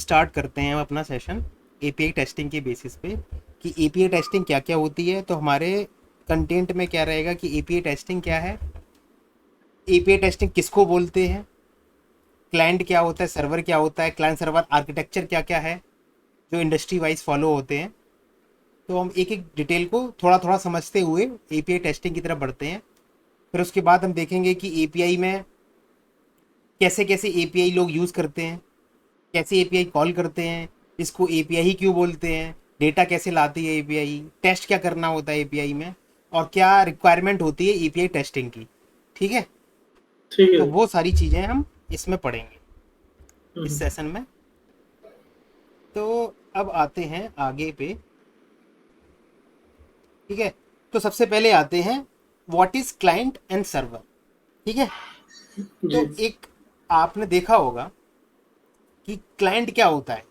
Start करते हैं हम अपना सेशन एपीआई टेस्टिंग के बेसिस पे कि एपीआई टेस्टिंग क्या क्या होती है। तो हमारे कंटेंट में क्या रहेगा कि एपीआई टेस्टिंग क्या है, एपीआई टेस्टिंग किसको बोलते हैं, क्लाइंट क्या होता है, सर्वर क्या होता है, क्लाइंट सर्वर आर्किटेक्चर क्या क्या है जो इंडस्ट्री वाइज फॉलो होते हैं। तो हम एक एक डिटेल को थोड़ा थोड़ा समझते हुए एपीआई टेस्टिंग की तरफ बढ़ते हैं। फिर उसके बाद हम देखेंगे कि एपीआई में कैसे कैसे एपीआई लोग यूज़ करते हैं, कैसे एपीआई कॉल करते हैं, इसको एपीआई ही क्यों बोलते हैं, डेटा कैसे लाती है एपीआई, टेस्ट क्या करना होता है एपीआई में, और क्या रिक्वायरमेंट होती है एपीआई टेस्टिंग की। ठीक है, ठीक तो है। वो सारी चीज़ें हम इसमें पढ़ेंगे इस हम्म, सेशन में। तो अब आते हैं आगे पे। ठीक है, तो सबसे पहले आते हैं what is client and server. ठीक है, जी। तो एक आपने देखा होगा कि क्लाइंट क्या होता है,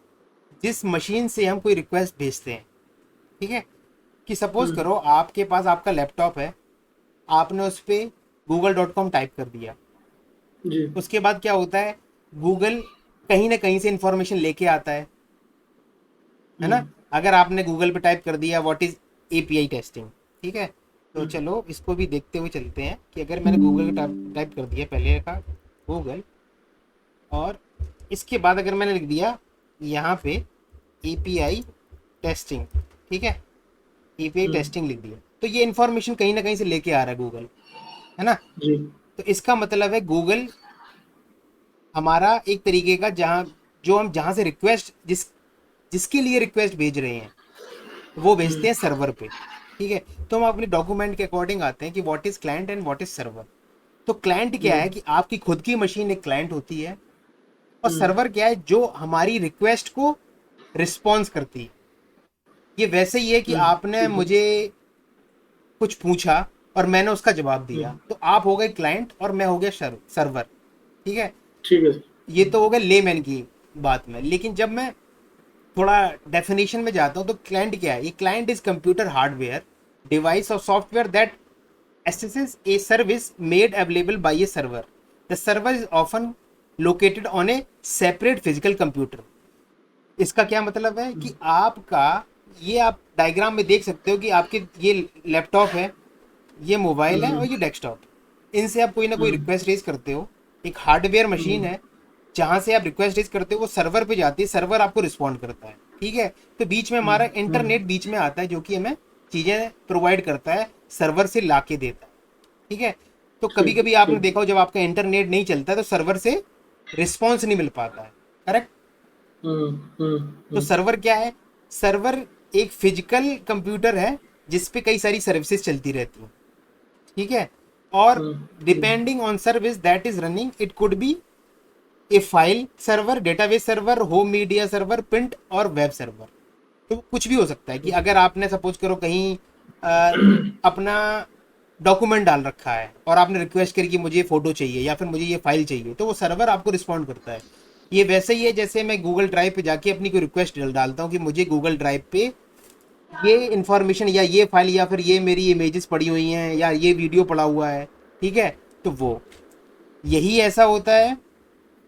जिस मशीन से हम कोई रिक्वेस्ट भेजते हैं। ठीक है, कि सपोज हम्म, करो आपके पास आपका लैपटॉप है, आपने उस पर google.com टाइप कर दिया। जी। उसके बाद क्या होता है, गूगल कहीं ना कहीं से इंफॉर्मेशन लेके आता है ना। हम्म, अगर आपने गूगल पे टाइप कर दिया व्हाट इज एपीआई टेस्टिंग, ठीक है, तो हम्म, चलो इसको भी देखते हुए चलते हैं कि अगर मैंने गूगल टाइप टाइप कर दिया, पहले का गूगल, और इसके बाद अगर मैंने लिख दिया यहाँ पे एपीआई टेस्टिंग, ठीक है, एपीआई हम्म, टेस्टिंग लिख दिया, तो ये इन्फॉर्मेशन कहीं ना कहीं से लेके आ रहा है गूगल, है ना। जी। तो इसका मतलब है गूगल हमारा एक तरीके का, जहाँ जो हम जहाँ से रिक्वेस्ट जिसके लिए रिक्वेस्ट भेज रहे हैं वो भेजते हम्म, हैं सर्वर पे। ठीक है, तो हम अपने डॉक्यूमेंट के अकॉर्डिंग आते हैं कि what is client and what is server. तो क्लाइंट क्या जी। है कि आपकी खुद की मशीन एक क्लाइंट होती है, और हम्म, सर्वर क्या है जो हमारी रिक्वेस्ट को रिस्पॉन्स करती है। ये वैसे ही है कि आपने ठीक है। मुझे कुछ पूछा और मैंने उसका जवाब दिया, हम्म, तो आप हो गए क्लाइंट और मैं हो गया सर्वर। ठीक है, ठीक है सर। ये तो हो गया लेमैन की बात में। लेकिन जब मैं थोड़ा डेफिनेशन में जाता हूँ तो क्लाइंट क्या है, ये client is computer hardware device और software that accesses a service made available by a server. The server is often located on a separate physical computer. इसका क्या मतलब है कि आपका, ये आप डायग्राम में देख सकते हो कि आपके ये लैपटॉप है, ये मोबाइल है और हम्म, ये डेस्कटॉप। इनसे आप कोई ना कोई हम्म, रिक्वेस्ट रेज करते हो। एक हार्डवेयर मशीन हम्म, है, जहाँ से आप रिक्वेस्ट रेज करते हो वो सर्वर पे जाती है, सर्वर आपको रिस्पॉन्ड करता है। ठीक है, तो बीच में हमारा हम्म, इंटरनेट बीच में आता है जो कि हमें चीज़ें प्रोवाइड करता है, सर्वर से ला के देता है। ठीक है, तो कभी ठीक कभी आपने ठीक। देखा हो जब आपका इंटरनेट नहीं चलता है तो सर्वर से रिस्पॉन्स नहीं मिल पाता है। करेक्ट। हम्म, हम्म, तो सर्वर क्या है, सर्वर एक फिजिकल कंप्यूटर है जिस पे कई सारी सर्विसेज चलती रहती हैं। ठीक है, और depending on service that is running it could be A file server, database server, home media server, print और वेब सर्वर। तो कुछ भी हो सकता है कि अगर आपने सपोज करो कहीं अपना डॉक्यूमेंट डाल रखा है और आपने रिक्वेस्ट करी कि मुझे ये फोटो चाहिए या फिर मुझे ये फाइल चाहिए, तो वो सर्वर आपको रिस्पॉन्ड करता है। ये वैसे ही है जैसे मैं गूगल ड्राइव पे जाके अपनी कोई रिक्वेस्ट डालता हूँ कि मुझे गूगल ड्राइव पे ये इंफॉर्मेशन या ये फाइल या फिर ये मेरी इमेजेस पड़ी हुई हैं या ये वीडियो पड़ा हुआ है। ठीक है, तो वो यही ऐसा होता है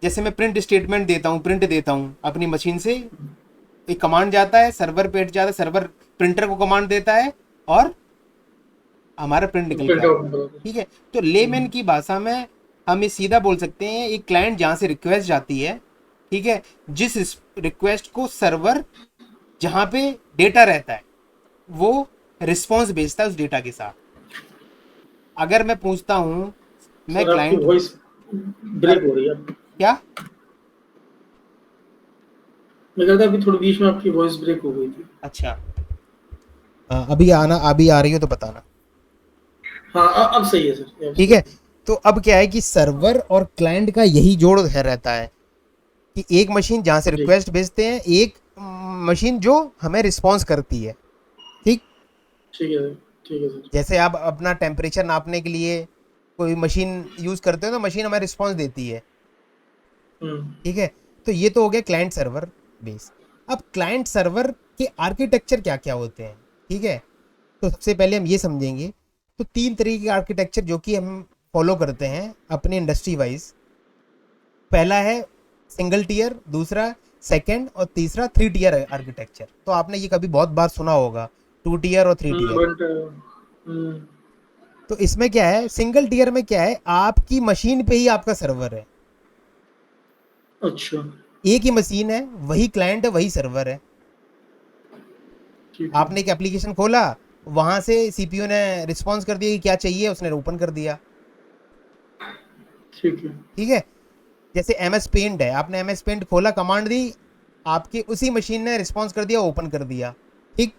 जैसे मैं प्रिंट स्टेटमेंट देता हूँ, प्रिंट देता हूँ अपनी मशीन से, एक कमांड जाता है सर्वर पे जाता है, सर्वर प्रिंटर को कमांड देता है और हमारा प्रिंट निकल के प्रिंट आता आउट है। निकालो। ठीक है, तो लेमैन की भाषा में हम ये सीधा बोल सकते हैं, एक क्लाइंट जहाँ से रिक्वेस्ट जाती है, ठीक है, जिस रिक्वेस्ट को सर्वर जहाँ पे डेटा रहता है वो रिस्पॉन्स भेजता है उस डेटा के साथ। अगर मैं पूछता हूँ, मैं सर आपकी क्लाइंट हूँ, वॉइस ब्रेक हो रही है। क्या, मैं कहता अभी थोड़ी बीच में आपकी वॉइस ब्रेक हो गई थी। अच्छा, अभी आना, अभी आ रही हो तो बताना। हाँ, अब सही है सर, अब ठीक सही है, है। तो अब क्या है कि सर्वर और क्लाइंट का यही जोड़ है रहता है कि एक मशीन जहाँ से जी। रिक्वेस्ट भेजते हैं, एक मशीन जो हमें रिस्पॉन्स करती है। ठीक, ठीक है सर। ठीक है सर। जैसे आप अपना टेम्परेचर नापने के लिए कोई मशीन यूज़ करते हो तो मशीन हमें रिस्पॉन्स देती है। हम्म, ठीक है, तो ये तो हो गया क्लाइंट सर्वर बेस। अब क्लाइंट सर्वर के आर्किटेक्चर क्या क्या होते हैं। ठीक है, तो सबसे पहले हम ये समझेंगे, तो तीन तरीके के आर्किटेक्चर जो कि हम फॉलो करते हैं अपने इंडस्ट्री वाइज। पहला है सिंगल टीयर, दूसरा सेकंड और तीसरा 3 टियर आर्किटेक्चर। तो आपने ये कभी बहुत बार सुना होगा 2 टियर और 3 टियर। बट हम्म, तो इसमें क्या है, सिंगल टियर में क्या है, आपकी मशीन पे ही आपका सर्वर है, अच्छा एक ही मशीन है, वही क्लाइंट है, वही सर्वर है। ठीक है आपने एक एप्लीकेशन खोला, वहां से सीपीयू ने रिस्पॉन्स कर दिया कि क्या चाहिए, उसने ओपन कर दिया। ठीक है ठीक है, जैसे एम एस पेंट है, आपने एम एस पेंट खोला, कमांड दी, आपकी उसी मशीन ने रिस्पॉन्स कर दिया, ओपन कर दिया। ठीक।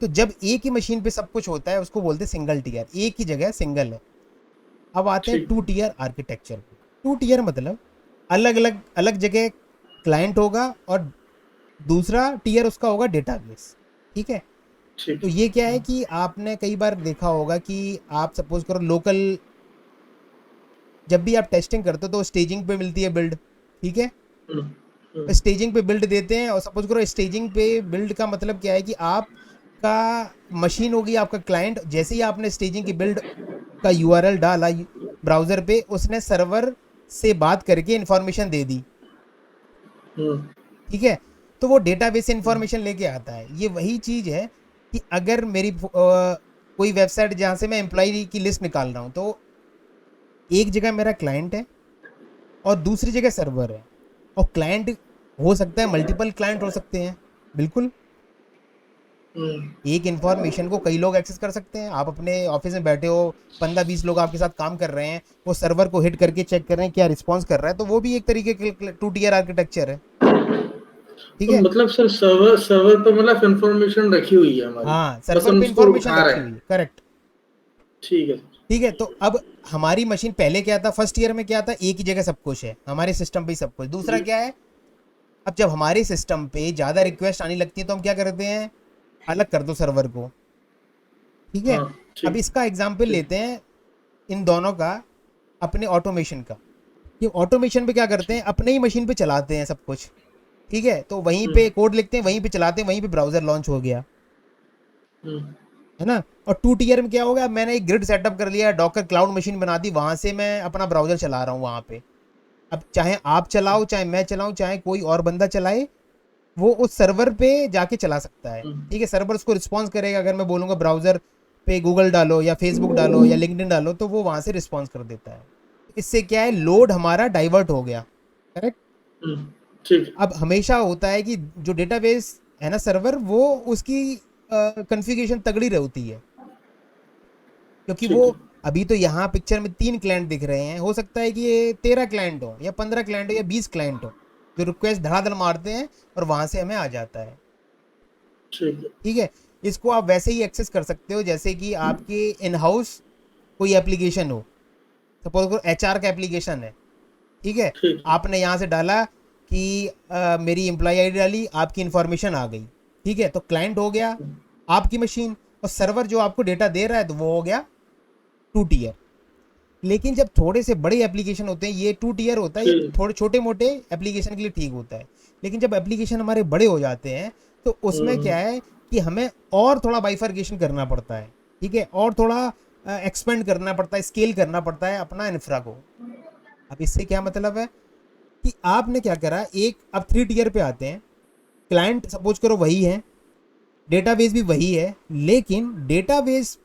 तो जब एक ही मशीन पे सब कुछ होता है उसको बोलते हैं सिंगल टीयर, एक ही जगह सिंगल है। अब आते हैं ठीक 2 टियर आर्किटेक्चर। 2 टियर मतलब अलग अलग अलग जगह क्लाइंट होगा और दूसरा टियर उसका होगा डेटाबेस। ठीक है। ठीक तो ये क्या है कि आपने कई बार देखा होगा कि आप सपोज करो लोकल, जब भी आप टेस्टिंग करते हो तो स्टेजिंग पे मिलती है बिल्ड। ठीक है, हम्म, स्टेजिंग पे बिल्ड देते हैं, और सपोज करो स्टेजिंग पे बिल्ड का मतलब क्या है कि आपका मशीन होगी आपका क्लाइंट, जैसे ही आपने स्टेजिंग की बिल्ड का यूआरएल डाला ब्राउज़र पे, उसने सर्वर से बात करके इन्फॉर्मेशन दे दी। हम्म, ठीक है, तो वो डेटाबेस से इन्फॉर्मेशन लेके आता है। ये वही चीज़ है कि अगर मेरी कोई वेबसाइट जहाँ से मैं एम्प्लॉय की लिस्ट निकाल रहा हूँ, तो एक जगह मेरा क्लाइंट है और दूसरी जगह सर्वर है। और क्लाइंट हो सकता है, मल्टीपल क्लाइंट हो सकते हैं, बिल्कुल। हम्म, एक इन्फॉर्मेशन को कई लोग एक्सेस कर सकते हैं। आप अपने ऑफिस में बैठे हो, 15-20 लोग आपके साथ काम कर रहे हैं, वो सर्वर को हिट करके चेक कर रहे हैं क्या रिस्पॉन्स कर रहा है, तो वो भी एक तरीके के 2 टियर आर्किटेक्चर है। ठीक तो है, मतलब सर सर्वर सर्वर पे मतलब इंफॉर्मेशन रखी हुई है हमारी, हाँ, बस सर्वर हम पे उसको इंफॉर्मेशन उठा रखी रहे हुई है, हैं। करेक्ट। ठीक है सर। ठीक है, तो अब हमारी मशीन पहले क्या था, फर्स्ट ईयर में क्या था, एक ही जगह सब कुछ है, हमारे सिस्टम पे ही सब कुछ। दूसरा क्या है, अब जब हमारे सिस्टम पे ज़्यादा रिक्वेस्ट आने लगती है तो हम क्या करते हैं, अलग कर दो सर्वर को। ठीक है। हाँ अब ठीक इसका एग्जाम्पल ठीक लेते हैं इन दोनों का, अपने ऑटोमेशन का। ये ऑटोमेशन पे क्या करते हैं, ठीक। अपने ही मशीन पे चलाते हैं सब कुछ। ठीक है, तो वहीं हम्म, पे कोड लिखते हैं, वहीं पे चलाते हैं, वहीं पे ब्राउजर लॉन्च हो गया, हम्म, है ना। और 2 टियर में क्या होगा, मैंने एक ग्रिड सेटअप कर लिया, डॉकर क्लाउड मशीन बना दी, वहां से मैं अपना ब्राउजर चला रहा हूँ वहां पे। अब चाहे आप चलाओ, चाहे मैं चलाऊं, चाहे कोई और बंदा चलाए, वो उस सर्वर पे जाके चला सकता है। हम्म, ठीक है, सर्वर उसको रिस्पॉन्स करेगा। अगर मैं बोलूंगा ब्राउजर पे गूगल डालो या फेसबुक डालो या लिंक्डइन डालो, तो वो वहां से रिस्पॉन्स कर देता है। इससे क्या है, लोड हमारा डाइवर्ट हो गया। करेक्ट। हम्म, ठीक अब हमेशा होता है कि जो डेटाबेस है ना, सर्वर, वो उसकी कॉन्फ़िगरेशन तगड़ी रहती है, क्योंकि वो ठीक है अभी तो यहाँ पिक्चर में 3 क्लाइंट दिख रहे हैं, हो सकता है कि ये 13 क्लाइंट हो या 15 क्लाइंट हो या 20 क्लाइंट हो, जो रिक्वेस्ट धड़ाधड़ मारते हैं और वहां से हमें आ जाता है। ठीक है ठीक है, इसको आप वैसे ही एक्सेस कर सकते हो जैसे कि आपके इन हाउस कोई एप्लीकेशन हो। सपोज करो एचआर का एप्लीकेशन है। ठीक है, ठीक है आपने यहाँ से डाला कि मेरी एम्प्लॉय आईडी डाली, आपकी इन्फॉर्मेशन आ गई। ठीक है, तो क्लाइंट हो गया आपकी मशीन, और सर्वर जो आपको डेटा दे रहा है तो वो हो गया 2 टियर। लेकिन जब थोड़े से बड़े एप्लीकेशन होते हैं, ये 2 टियर होता है, ये ठीक थोड़े छोटे मोटे एप्लीकेशन के लिए ठीक होता है। लेकिन जब एप्लीकेशन हमारे बड़े हो जाते हैं, तो उसमें क्या है कि हमें और थोड़ा बाइफर्केशन करना पड़ता है। ठीक है, और थोड़ा एक्सपेंड करना पड़ता है, स्केल करना पड़ता है अपना इंफ्रा को। अब इससे क्या मतलब है कि आपने क्या करा, एक अब 3 टियर पे आते हैं। क्लाइंट सपोज करो वही है, डेटाबेस भी वही है, लेकिन डेटाबेस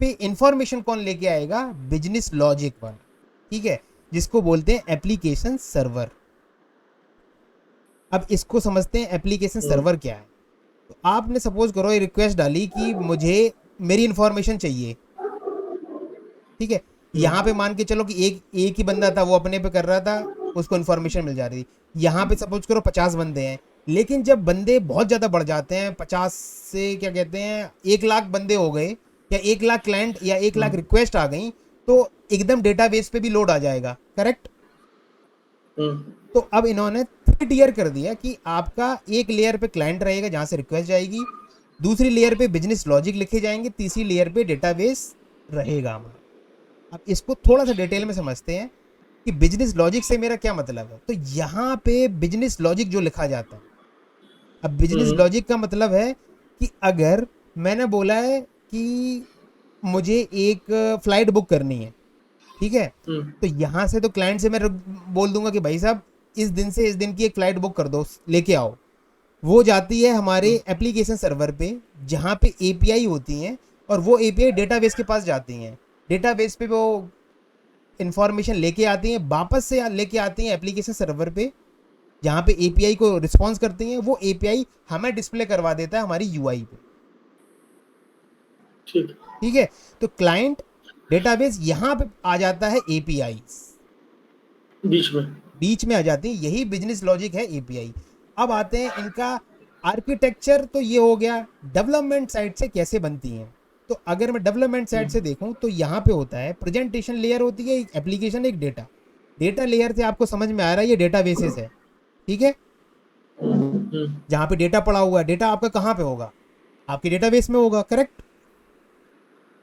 पे इंफॉर्मेशन कौन लेके आएगा, बिजनेस लॉजिक वाला। ठीक है, जिसको बोलते हैं एप्लीकेशन सर्वर। अब इसको समझते हैं, एप्लीकेशन सर्वर क्या है। तो आपने सपोज करो ये रिक्वेस्ट डाली कि मुझे मेरी इंफॉर्मेशन चाहिए। ठीक है, यहाँ पे मान के चलो कि एक एक ही बंदा था, वो अपने पे कर रहा था, उसको इन्फॉर्मेशन मिल जा रही थी। यहाँ पे सपोज करो 50 बंदे हैं। लेकिन जब बंदे बहुत ज़्यादा बढ़ जाते हैं, 50 से क्या कहते हैं 1 लाख बंदे हो गए, या 1 लाख क्लाइंट या 1 लाख रिक्वेस्ट आ गई, तो एकदम डेटाबेस पे भी लोड आ जाएगा। करेक्ट। तो अब इन्होंने 3 टियर कर दिया कि आपका एक लेयर पे क्लाइंट रहेगा जहाँ से रिक्वेस्ट जाएगी, दूसरी लेयर पे बिजनेस लॉजिक लिखे जाएंगे, तीसरी लेयर पे डेटाबेस रहेगा हमारा। अब इसको थोड़ा सा डिटेल में समझते हैं कि बिजनेस लॉजिक से मेरा क्या मतलब है। तो यहाँ पे बिजनेस लॉजिक जो लिखा जाता है, अब बिजनेस लॉजिक का मतलब है कि अगर मैंने बोला है कि मुझे एक फ्लाइट बुक करनी है। ठीक है, तो यहाँ से तो क्लाइंट से मैं बोल दूंगा कि भाई साहब इस दिन से इस दिन की एक फ़्लाइट बुक कर दो, लेके आओ। वो जाती है हमारे एप्लीकेशन सर्वर पे, जहाँ पे एपीआई होती हैं, और वो एपीआई डेटाबेस के पास जाती हैं। डेटाबेस पे वो इंफॉर्मेशन लेके आती हैं, वापस से लेके आती हैं एप्लीकेशन सर्वर पे, जहाँ पे एपीआई को रिस्पॉन्स करती हैं। वो एपीआई हमें डिस्प्ले करवा देता है हमारी यूआई पे। ठीक है। ठीक है, तो क्लाइंट डेटाबेस यहाँ पे आ जाता है, एपीआई बीच में। बीच में आ जाती है। यही बिजनेस लॉजिक है एपीआई। अब आते हैं इनका आर्किटेक्चर। तो ये हो गया डेवलपमेंट साइड से कैसे बनती हैं। तो अगर मैं डेवलपमेंट साइड से देखूं तो यहाँ पे होता है प्रेजेंटेशन लेयर होती है, एक एप्लीकेशन, एक डेटा। डेटा लेयर से आपको समझ में आ रहा है ये डेटा बेसिस है, ठीक है। जहाँ पे डेटा पड़ा हुआ है, डेटा आपका कहाँ पे होगा, आपके डेटाबेस में होगा, करेक्ट।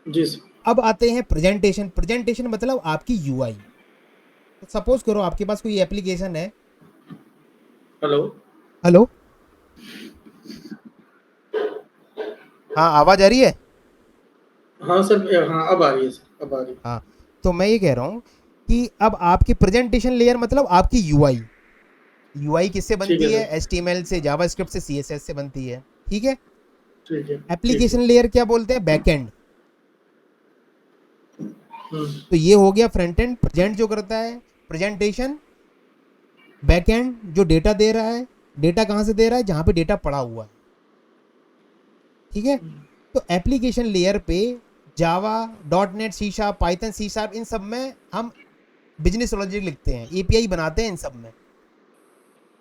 जी सर। अब आते हैं प्रेजेंटेशन। प्रेजेंटेशन मतलब आपकी यूआई। तो सपोज करो आपके पास कोई एप्लीकेशन है। हेलो। हेलो, हाँ आवाज आ रही है। हाँ सर, हाँ अब आ रही है सर, अब आ रही है। हाँ, तो मैं ये कह रहा हूँ कि अब आपकी प्रेजेंटेशन लेयर मतलब आपकी यूआई। यूआई किससे ठीक है बनती है, सर। एचटीएमएल से, जावास्क्रिप्ट से, सीएसएस से बनती है, ठीक है। ठीक है। ठीक है। एप्लीकेशन लेयर क्या बोलते हैं, बैकएंड। हम्म। तो ये हो गया फ्रंट एंड, प्रेजेंट जो करता है प्रेजेंटेशन। बैकएंड जो डेटा दे रहा है, डेटा कहाँ से दे रहा है, जहाँ पे डेटा पड़ा हुआ है, ठीक है। तो एप्लीकेशन लेयर पे Java, dot net, C sharp, Python, C sharp, इन सब में हम बिजनेस लॉजिक लिखते हैं, एपीआई बनाते हैं इन सब में।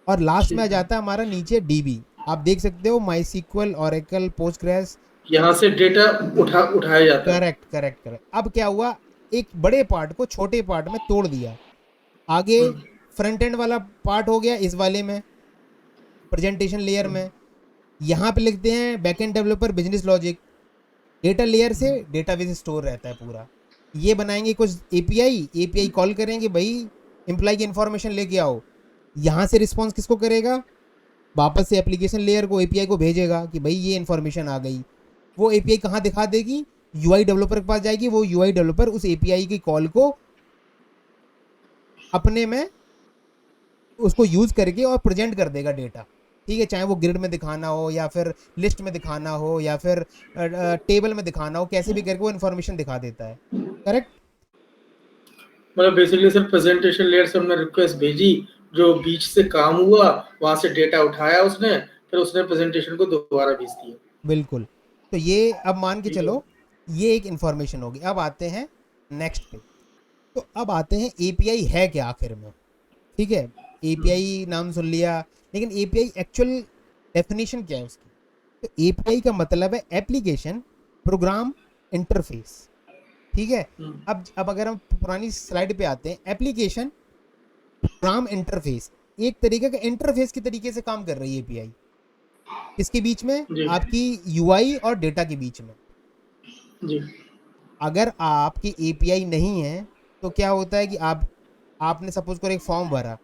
और लास्ट में आ ठीक है। जाता है हमारा नीचे डीबी। आप देख सकते हो माई सीक्वल, ओरेकल, पोस्टग्रेस। यहाँ से डेटा उठाया जाता है। Correct correct correct. अब क्या हुआ, एक बड़े पार्ट को छोटे पार्ट में तोड़ दिया। आगे हम्म। फ्रंट एंड वाला पार्ट हो गया इस वाले में, प्रेजेंटेशन लेयर में। यहाँ पे लिखते हैं backend developer business logic. Data layer से डेटाबेस स्टोर रहता है पूरा। ये बनाएंगे कुछ एपीआई, एपीआई कॉल करेंगे, भाई एम्प्लॉय की इंफॉर्मेशन लेके आओ। यहाँ से रिस्पॉन्स किसको करेगा, वापस से एप्लीकेशन लेयर को, एपीआई को भेजेगा कि भाई ये इन्फॉर्मेशन आ गई। वो एपीआई कहाँ दिखा देगी, यूआई डेवलपर के पास जाएगी। वो यूआई डेवलपर उस एपीआई की कॉल को अपने में उसको यूज करके और प्रेजेंट कर देगा डेटा, ठीक है। चाहे वो ग्रिड में दिखाना हो, या फिर लिस्ट में दिखाना हो, या फिर टेबल में दिखाना हो, कैसे भी करके वो इन्फॉर्मेशन दिखा देता है, करेक्ट। मतलब बेसिकली सर प्रेजेंटेशन लेयर से हमने रिक्वेस्ट भेजी, जो बीच से काम हुआ, वहां से डेटा उठाया उसने, फिर उसने प्रेजेंटेशन को दोबारा भेज दिया। बिल्कुल। तो ये अब मान के ठीक है। चलो ये एक इन्फॉर्मेशन होगी। अब आते हैं नेक्स्ट पे। तो अब आते हैं एपीआई है क्या आखिर में, ठीक है। एपीआई नाम सुन लिया, लेकिन एपीआई एक्चुअल डेफिनेशन क्या है उसकी। तो एपीआई का मतलब है एप्लीकेशन प्रोग्राम इंटरफेस, ठीक है। अब अगर हम पुरानी स्लाइड पे आते हैं, एप्लीकेशन प्रोग्राम इंटरफेस एक तरीके का इंटरफेस के तरीके से काम कर रही है एपीआई। इसके बीच में, जी। आपकी यूआई और डेटा के बीच में। जी। अगर आपकी एपीआई नहीं है तो क्या होता है कि आपने सपोज करो एक फॉर्म भरा,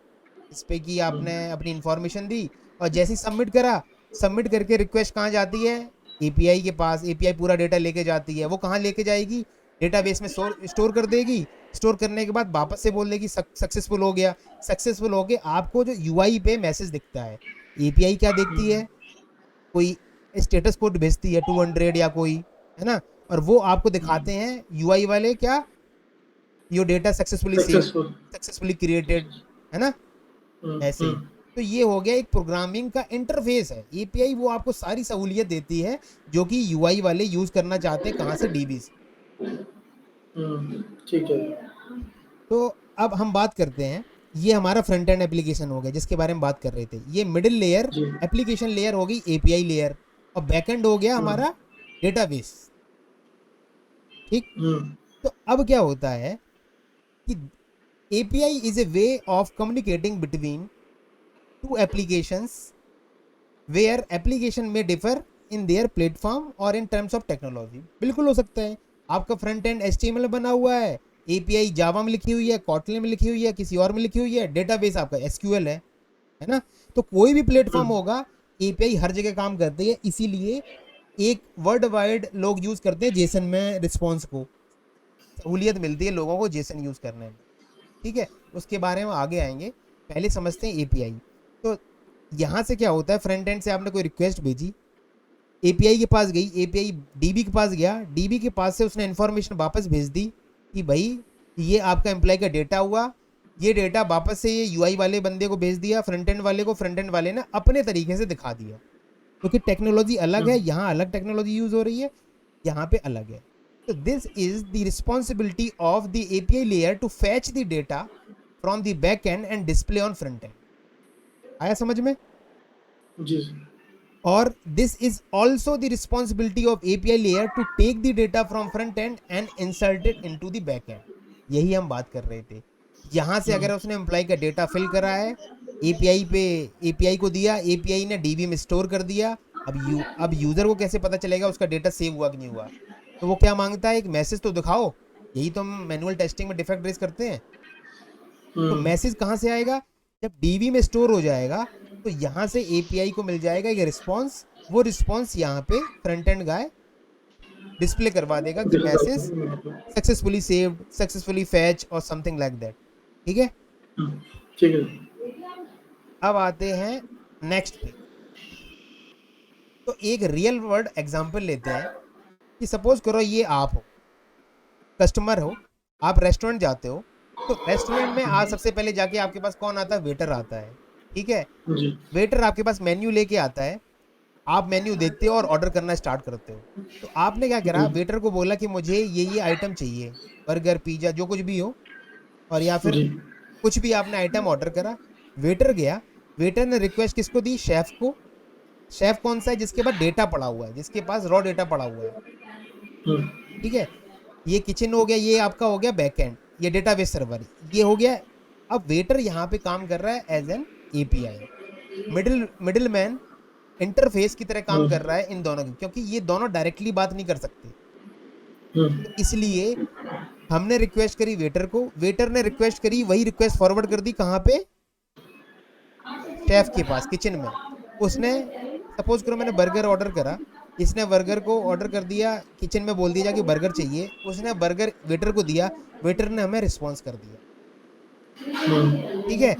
इस पे कि आपने अपनी इंफॉर्मेशन दी, और जैसे ही सबमिट करा, सबमिट करके रिक्वेस्ट कहाँ जाती है, एपीआई के पास। एपीआई पूरा डेटा लेके जाती है। वो कहाँ लेके जाएगी, डेटाबेस में स्टोर कर देगी। स्टोर करने के बाद वापस से बोल देगी सक्सेसफुल हो गया। सक्सेसफुल हो गया, आपको जो यूआई पे मैसेज दिखता है। एपीआई क्या देखती है, कोई स्टेटस कोड भेजती है 200 या कोई, है ना। और वो आपको दिखाते हैं यूआई वाले क्या, your data successfully save, successful. Successfully created, है ना, ऐसे ही। तो ये हो गया एक प्रोग्रामिंग का इंटरफेस है। एपीआई वो आपको सारी सहूलियत देती है जो कि यूआई वाले यूज करना चाहते हैं, कहाँ से, डीबी से। ठीक है। तो अब हम बात करते हैं, ये हमारा फ्रंट एंड एप्लीकेशन हो गया जिसके बारे में बात कर रहे थे। ये मिडिल लेयर जी। एप्लीकेशन लेयर हो गई, एपीआई लेयर। और बैकएंड हो गया हमारा डेटाबेस, ठीक। तो अब क्या होता है कि API is a way of communicating between two applications where application may differ in their platform or in terms of technology। बिल्कुल हो सकता है आपका फ्रंट एंड HTML में बना हुआ है, API जावा में लिखी हुई है, कॉटलिन में लिखी हुई है, किसी और में लिखी हुई है, डेटाबेस आपका SQL है ना। तो कोई भी प्लेटफॉर्म होगा, API हर जगह काम करती है। इसीलिए एक वर्ल्ड वाइड लोग यूज करते हैं जेसन में रिस्पॉन्स को, सहूलियत मिलती है लोगों को जेसन यूज करने में, ठीक है। उसके बारे में आगे आएंगे। पहले समझते हैं एपीआई। तो यहाँ से क्या होता है, फ्रंट एंड से आपने कोई रिक्वेस्ट भेजी, एपीआई के पास गई, एपीआई डीबी के पास गया, डीबी के पास से उसने इन्फॉर्मेशन वापस भेज दी कि भाई ये आपका एम्प्लॉय का डेटा हुआ, ये डेटा वापस से ये यूआई वाले बंदे को भेज दिया फ्रंट एंड वाले को, फ्रंट एंड वाले ने अपने तरीके से दिखा दिया, क्योंकि टेक्नोलॉजी अलग है, यहाँ अलग टेक्नोलॉजी यूज हो रही है, यहाँ पे अलग है। तो this is the responsibility of the API layer to fetch the data from the back end and display on front end. आया समझ में? जी और this is also the responsibility of API layer to take the data from front end and insert it into the back end. यही हम बात कर रहे थे। यहाँ से अगर उसने एम्प्लॉय का डेटा फिल करा है, एपीआई पे, एपीआई को दिया, एपीआई ने डीबी में स्टोर कर दिया, अब यूजर को कैसे पता चलेगा उसका डेटा सेव हुआ कि नहीं हुआ? तो वो क्या मांगता है, एक मैसेज तो दिखाओ। यही तो हम मैनुअल टेस्टिंग में डिफेक्ट रेज करते हैं। तो मैसेज कहाँ से आएगा? जब डीबी में स्टोर हो जाएगा तो यहाँ से एपीआई को मिल जाएगा ये रिस्पॉन्स, वो रिस्पॉन्स यहाँ पे फ्रंट एंड गाय डिस्प्ले करवा देगा कि message successfully saved, successfully fetch और समथिंग लाइक दैट। ठीक है, ठीक है। अब आते हैं नेक्स्ट पे। तो एक रियल वर्ल्ड एग्जांपल लेते हैं कि सपोज करो ये आप हो, कस्टमर हो, आप रेस्टोरेंट जाते हो। तो रेस्टोरेंट में आज सबसे पहले जाके आपके पास कौन आता है? वेटर आता है। ठीक है, जी वेटर आपके पास मेन्यू लेके आता है, आप मेन्यू देखते हो और ऑर्डर करना स्टार्ट करते हो। तो आपने क्या करा, वेटर को बोला कि मुझे ये आइटम चाहिए, बर्गर पिज्जा जो कुछ भी हो, और या फिर जी कुछ भी आपने आइटम ऑर्डर करा। वेटर गया, वेटर ने रिक्वेस्ट किसको दी? शेफ को। शेफ कौन सा है? जिसके पास डेटा पड़ा हुआ है, जिसके पास रॉ डेटा पड़ा हुआ है। ठीक है, ये किचन हो गया, ये आपका हो गया बैकएंड, ये डेटाबेस सर्वर, ये हो गया। अब वेटर यहाँ पे काम कर रहा है as an API, middle man, interface की तरह काम कर रहा है इन दोनों की, क्योंकि ये दोनों डायरेक्टली बात नहीं कर सकते। तो इसलिए हमने रिक्वेस्ट करी वेटर को, वेटर ने रिक्वेस्ट करी, वही रिक्वेस्ट फॉरवर्ड कर दी कहाँ पे? शेफ के पास, किचन में। उसने सपोज करो मैंने बर्गर ऑर्डर करा, इसने बर्गर को ऑर्डर कर दिया, किचन में बोल दिया कि बर्गर चाहिए, उसने बर्गर वेटर को दिया, वेटर ने हमें रिस्पॉन्स कर दिया। ठीक है,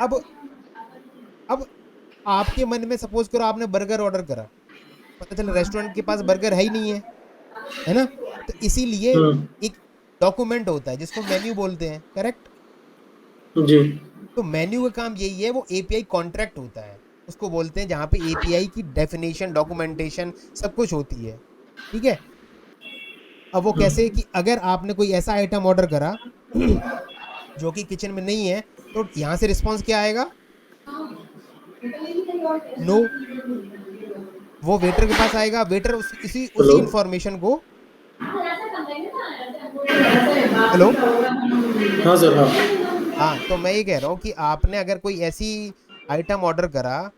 अब आपके मन में सपोज करो आपने बर्गर ऑर्डर करा, पता चला रेस्टोरेंट के पास बर्गर है ही नहीं है ना? तो इसीलिए एक डॉक्यूमेंट होता है जिसको मेन्यू बोलते हैं, करेक्ट? जी तो मेन्यू का काम यही है, वो एपीआई कॉन्ट्रैक्ट होता है, उसको बोलते हैं, जहाँ पे एपीआई की डेफिनेशन, डॉक्यूमेंटेशन सब कुछ होती है। ठीक है, अब वो कैसे कि अगर आपने कोई ऐसा आइटम ऑर्डर करा जो कि किचन में नहीं है, तो यहाँ से रिस्पॉन्स क्या आएगा? नो। वो वेटर के पास आएगा, वेटर उसी हेलो इंफॉर्मेशन को, हेलो, हाँ सर हाँ हाँ, तो मैं ये कह रहा हूँ कि आपने अगर कोई ऐसी आइटम ऑर्डर करा,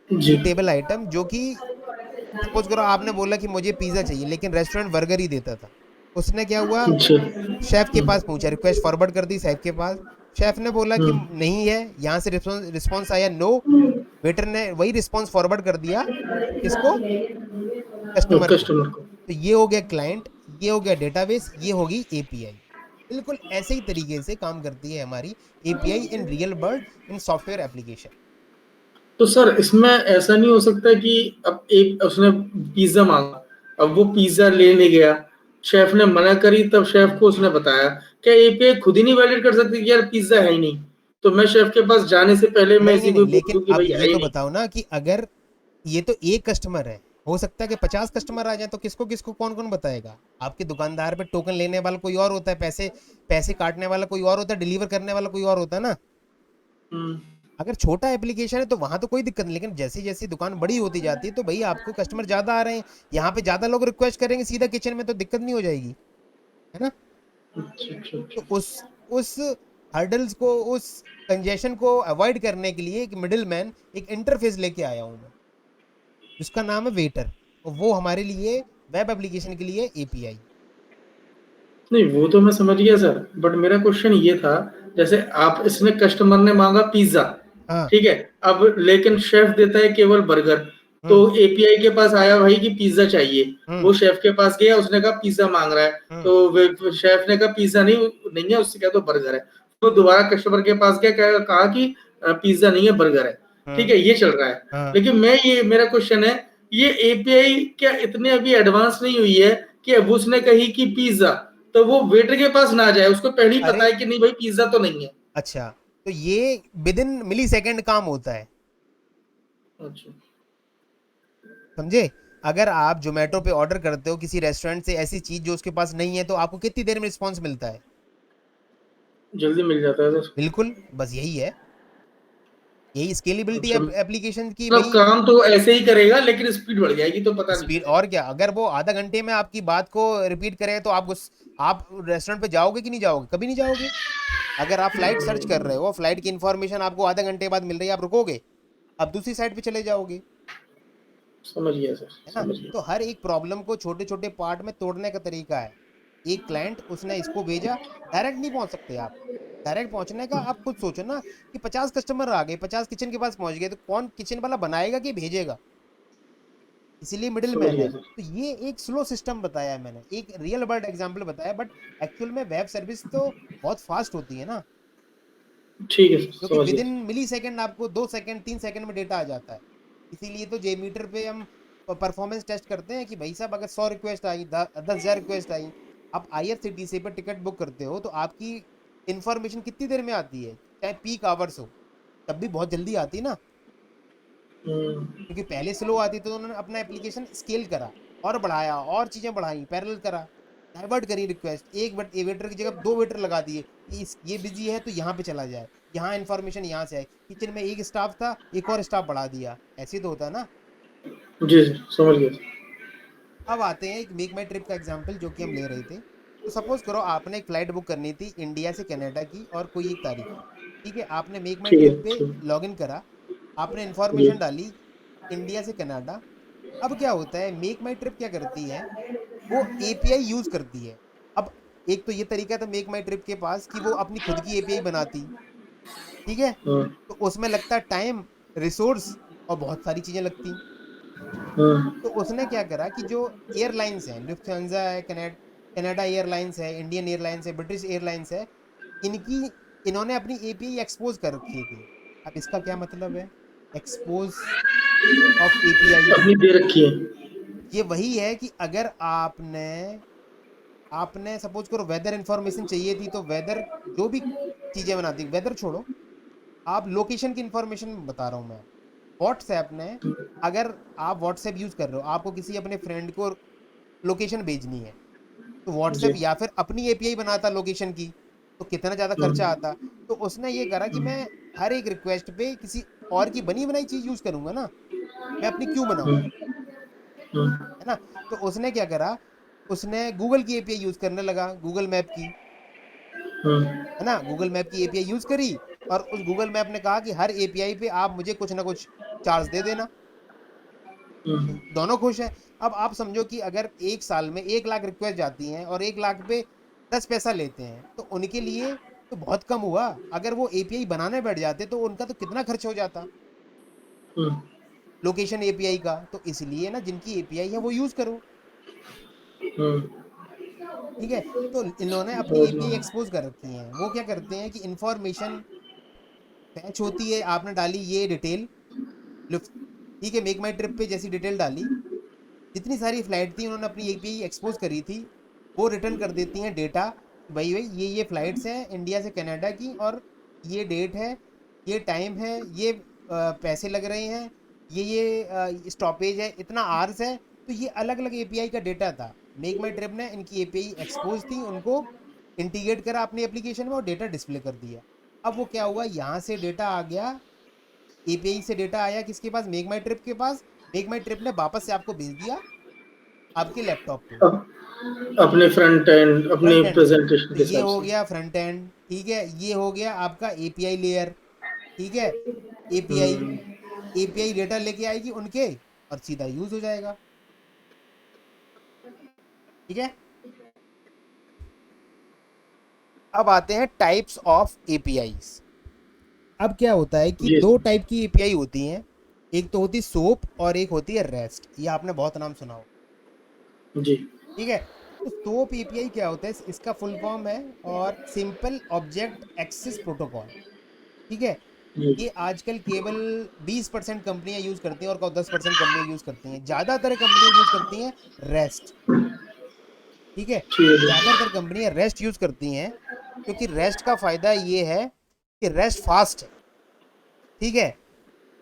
जी टेबल आइटम, जो कि सपोज करो आपने बोला कि मुझे पिज्जा चाहिए, लेकिन रेस्टोरेंट बर्गर ही देता था। उसने क्या हुआ, अच्छा शेफ के पास पूछा, रिक्वेस्ट फॉरवर्ड कर दी शेफ के पास, शेफ ने बोला कि नहीं है, यहाँ से रिस्पॉन्स आया नो, वेटर ने वही रिस्पॉन्स फॉरवर्ड कर दिया किसको? कस्टमर को। कस्टमर को तो ये हो गया क्लाइंट, ये हो गया डेटाबेस, ये होगी एपीआई। बिल्कुल ऐसे ही तरीके से काम करती है हमारी API in real world, in software application. तो सर इसमें ऐसा नहीं हो सकता कि अब एक उसने पिज्जा मांगा, अब वो पिज्जा लेने गया, शेफ ने मना करी, तब शेफ को उसने बताया, क्या एपीआई खुद ही नहीं वैलिड कर सकती कि यार पिज्जा है ही नहीं, तो मैं शेफ के पास जाने से पहले मैं नहीं इसी नहीं को नहीं, बोल लेकिन दूं कि अब भाई है ये ही तो नहीं। बताओ ना कि अगर ये तो एक कस्टमर है, हो सकता है कि 50 कस्टमर आ जाए, तो किसको किसको कौन कौन बताएगा? आपके दुकानदार पे टोकन लेने वाला कोई और होता है, पैसे पैसे काटने वाला कोई और होता है, डिलीवर करने वाला कोई और होता है ना। अगर छोटा एप्लीकेशन है तो वहां तो कोई दिक्कत नहीं, लेकिन जैसे जैसे दुकान बड़ी होती जाती है तो भाई आपको कस्टमर ज्यादा आ रहे हैं, यहाँ पे ज्यादा लोग रिक्वेस्ट करेंगे सीधा किचन में, तो दिक्कत नहीं हो जाएगी, है ना? अच्छा अच्छा तो अच्छा उस हर्डल्स को, उस कंजेशन को अवॉइड करने के लिए एक मिडिल मैन, एक इंटरफेस लेके आया हूं मैं, जिसका नाम है वेटर। और वो हमारे लिए वेब एप्लीकेशन के लिए एपीआई। नहीं वो तो मैं समझ गया सर, बट मेरा क्वेश्चन ये था, जैसे आप इसने कस्टमर ने मांगा पिज्जा, हाँ। ठीक है, अब लेकिन शेफ देता है केवल बर्गर, तो हम्म। एपीआई के पास आया भाई कि पिज्जा चाहिए, हम्म। वो शेफ के पास गया, उसने कहा पिज्जा मांग रहा है, हम्म। तो शेफ ने कहा पिज्जा नहीं नहीं है, उससे क्या तो बर्गर है, वो दोबारा कस्टमर के पास गया, कहा कि पिज्जा नहीं है, बर्गर है। ठीक है, ये चल रहा है। लेकिन मेरा क्वेश्चन है, ये एपीआई क्या इतने अभी एडवांस नहीं हुई है कि अब उसने कही कि पिज्जा, तो वो वेटर के पास ना जाए, उसको पहले ही पता है कि नहीं भाई पिज्जा तो नहीं है। अच्छा, तो ये विद इन मिली सेकेंड काम होता है, अच्छा, समझे? अगर आप जोमेटो पे ऑर्डर करते हो किसी रेस्टोरेंट से ऐसी चीज जो उसके पास नहीं है, तो आपको कितनी देर में रिस्पॉन्स मिलता है? जल्दी मिल जाता है सर। बिल्कुल, बस यही है, यही स्केलेबिलिटी अच्छा, एप्लीकेशन की मतलब भाई। काम तो ऐसे ही करेगा लेकिन स्पीड बढ़ जाएगी, तो पता नहीं स्पीड, चलेगा। और क्या, अगर वो आधा घंटे में आपकी बात को रिपीट करे तो आप रेस्टोरेंट पे जाओगे कि नहीं जाओगे? कभी नहीं जाओगे। अगर आप फ्लाइट सर्च कर रहे हो, फ्लाइट की इंफॉर्मेशन आपको आधा घंटे बाद मिल रही है, आप रुकोगे? आप दूसरी साइड पे चले जाओगे, समझ गया सर, है ना? समझ गया। तो हर एक प्रॉब्लम को छोटे छोटे पार्ट में तोड़ने का तरीका है। एक क्लाइंट, उसने इसको भेजा, डायरेक्ट नहीं पहुंच सकते आप। डायरेक्ट पहुंचने का आप खुद सोचो ना, कि 50 कस्टमर आ गए, 50 किचन के पास पहुंच गए, तो कौन किचन वाला बनाएगा कि भेजेगा? इसीलिए मिडिल समझ मैन गया है। सर। तो ये एक स्लो सिस्टम बताया है मैंने, एक रियल वर्ल्ड एग्जांपल बताया, बट एक्चुअल में वेब सर्विस तो बहुत फास्ट होती है ना, ठीक है सर, क्योंकि समझ विद गया इन सर। मिली सेकेंड आपको 2 सेकेंड 3 सेकेंड में डेटा आ जाता है। इसीलिए तो जे मीटर पे हम परफॉर्मेंस टेस्ट करते हैं कि भाई साहब, अगर 100 रिक्वेस्ट आई, 10,000 रिक्वेस्ट आई, आप IRCTC पे टिकट बुक करते हो, तो आपकी इंफॉर्मेशन कितनी देर में आती है? चाहे पीक आवर्स हो, तब भी बहुत जल्दी आती है ना, क्योंकि पहले स्लो आती, तो उन्होंने अपना एप्लीकेशन स्केल करा और बढ़ाया, और चीज़ें बढ़ाई, पैरेलल करा, डाइवर्ट करी रिक्वेस्ट, एक वेटर की जगह 2 वेटर लगा दिए कि ये बिजी है तो यहाँ पे चला जाए, यहाँ इन्फॉर्मेशन यहाँ से आए। किचन में एक स्टाफ था, एक और स्टाफ बढ़ा दिया, ऐसे ही तो होता है ना। जी सर, समझ गया सर। अब आते हैं एक मेक माई ट्रिप का एग्जाम्पल जो कि हम ले रहे थे। तो सपोज करो आपने एक फ्लाइट बुक करनी थी इंडिया से कनाडा की, और कोई एक तारीख की। ठीक है, आपने मेक माई ठीक है, ट्रिप पे ठीक। लॉग इन करा, आपने जी। इन्फॉर्मेशन डाली इंडिया से कनाडा। अब क्या होता है, मेक माई ट्रिप क्या करती है, वो एपीआई यूज करती है। अब एक तो ये तरीका था मेक माई ट्रिप के पास कि वो अपनी खुद की एपीआई बनाती, ठीक है, हाँ, तो उसमें लगता टाइम, रिसोर्स, और बहुत सारी चीजें लगती। हाँ, तो उसने क्या करा कि जो एयरलाइंस हैं, लुफ्थांसा है, कनाडा एयरलाइंस है, इंडियन एयरलाइंस है, ब्रिटिश एयरलाइंस है, इनकी इन्होंने अपनी एपीआई एक्सपोज कर रखी थी। अब इसका क्या मतलब है, एक्सपोज ऑफ एपीआई? अपनी दे रखी है। ये वही है कि अगर आपने आपने सपोज करो वेदर इंफॉर्मेशन चाहिए थी, तो वेदर, जो भी चीजें बनाती, वेदर छोड़ो, आप लोकेशन की इंफॉर्मेशन बता रहा हूँ मैं। व्हाट्सएप ने, अगर आप व्हाट्सएप यूज कर रहे हो, आपको किसी अपने फ्रेंड को लोकेशन भेजनी है, तो व्हाट्सएप जी। या फिर अपनी एपीआई बनाता लोकेशन की, तो कितना ज़्यादा खर्चा आता। तो उसने ये करा कि मैं हर एक रिक्वेस्ट पे किसी और की बनी बनाई चीज़ यूज़ करूंगा ना, मैं अपनी क्यों बनाऊं, है ना? तो उसने क्या करा, उसने गूगल की एपीआई यूज़ करने लगा, गूगल मैप की, है ना, गूगल मैप की एपीआई यूज़ करी, और उस गूगल मैप ने कहा कि हर एपीआई पे आप मुझे कुछ ना कुछ चार्ज दे देना। दोनों खुश हैं। अब आप समझो कि अगर एक साल में 1 लाख रिक्वेस्ट जाती हैं और 1 लाख पे 10 पैसा लेते हैं, तो उनके लिए तो बहुत कम हुआ। अगर वो एपीआई बनाने बैठ जाते तो उनका तो कितना खर्च हो जाता लोकेशन एपीआई का। तो इसलिए ना, जिनकी एपीआई है वो यूज करो, ठीक है। तो इन्होंने अपनी एपीआई एक्सपोज कर रखी है। वो क्या करते हैं कि इंफॉर्मेशन फैच होती है, आपने डाली ये डिटेल, ठीक है, मेक माई ट्रिप पे जैसी डिटेल डाली, जितनी सारी फ्लाइट थी उन्होंने अपनी एपीआई एक्सपोज करी थी, वो रिटर्न कर देती हैं डेटा। भाई भाई, ये फ्लाइट्स हैं इंडिया से कनाडा की, और ये डेट है, ये टाइम है, ये पैसे लग रहे हैं, ये स्टॉपेज है, इतना आर्स है। तो ये अलग अलग एपीआई का डेटा था। मेक माई ट्रिप ने इनकी एपीआई एक्सपोज थी, उनको इंटीग्रेट करा अपनी एप्लीकेशन में और डेटा डिस्प्ले कर दिया। अब वो क्या हुआ, यहाँ से डेटा आ गया, एपीआई से डेटा आया किसके पास, मेक माई ट्रिप के पास। मेक माई ट्रिप ने वापस से आपको भेज दिया आपके लैपटॉप पे, अपने फ्रंट एंड, अपने फ्रंट एंड पे। प्रेजेंटेशन तो के ये हिसाब हो से। गया फ्रंट एंड, ठीक है, ये हो गया आपका एपीआई लेयर, ठीक है। एपीआई हम्म, एपीआई डेटा लेके आएगी उनके, और सीधा यूज हो जाएगा, ठीक है। अब आते हैं टाइप्स ऑफ एपीआईज। अब क्या होता है कि जी 2 टाइप की एपीआई होती हैं, एक तो होती है सोप और एक होती है रेस्ट। ये आपने बहुत नाम सुना हो, जी। ठीक है। तो सोप एपीआई क्या होता है, इसका फुल फॉर्म है और सिंपल ऑब्जेक्ट एक्सेस प्रोटोकॉल। ठीक है, जी। ये आजकल केवल 20% कंपनियां यूज करती हैं और 10% कंपनियां यूज करती हैं। ज्यादातर कंपनियां यूज करती हैं रेस्ट। ठीक है, ठीक है। ज्यादातर कंपनियां रेस्ट यूज करती हैं क्योंकि रेस्ट का फायदा ये है कि रेस्ट फास्ट है। ठीक है,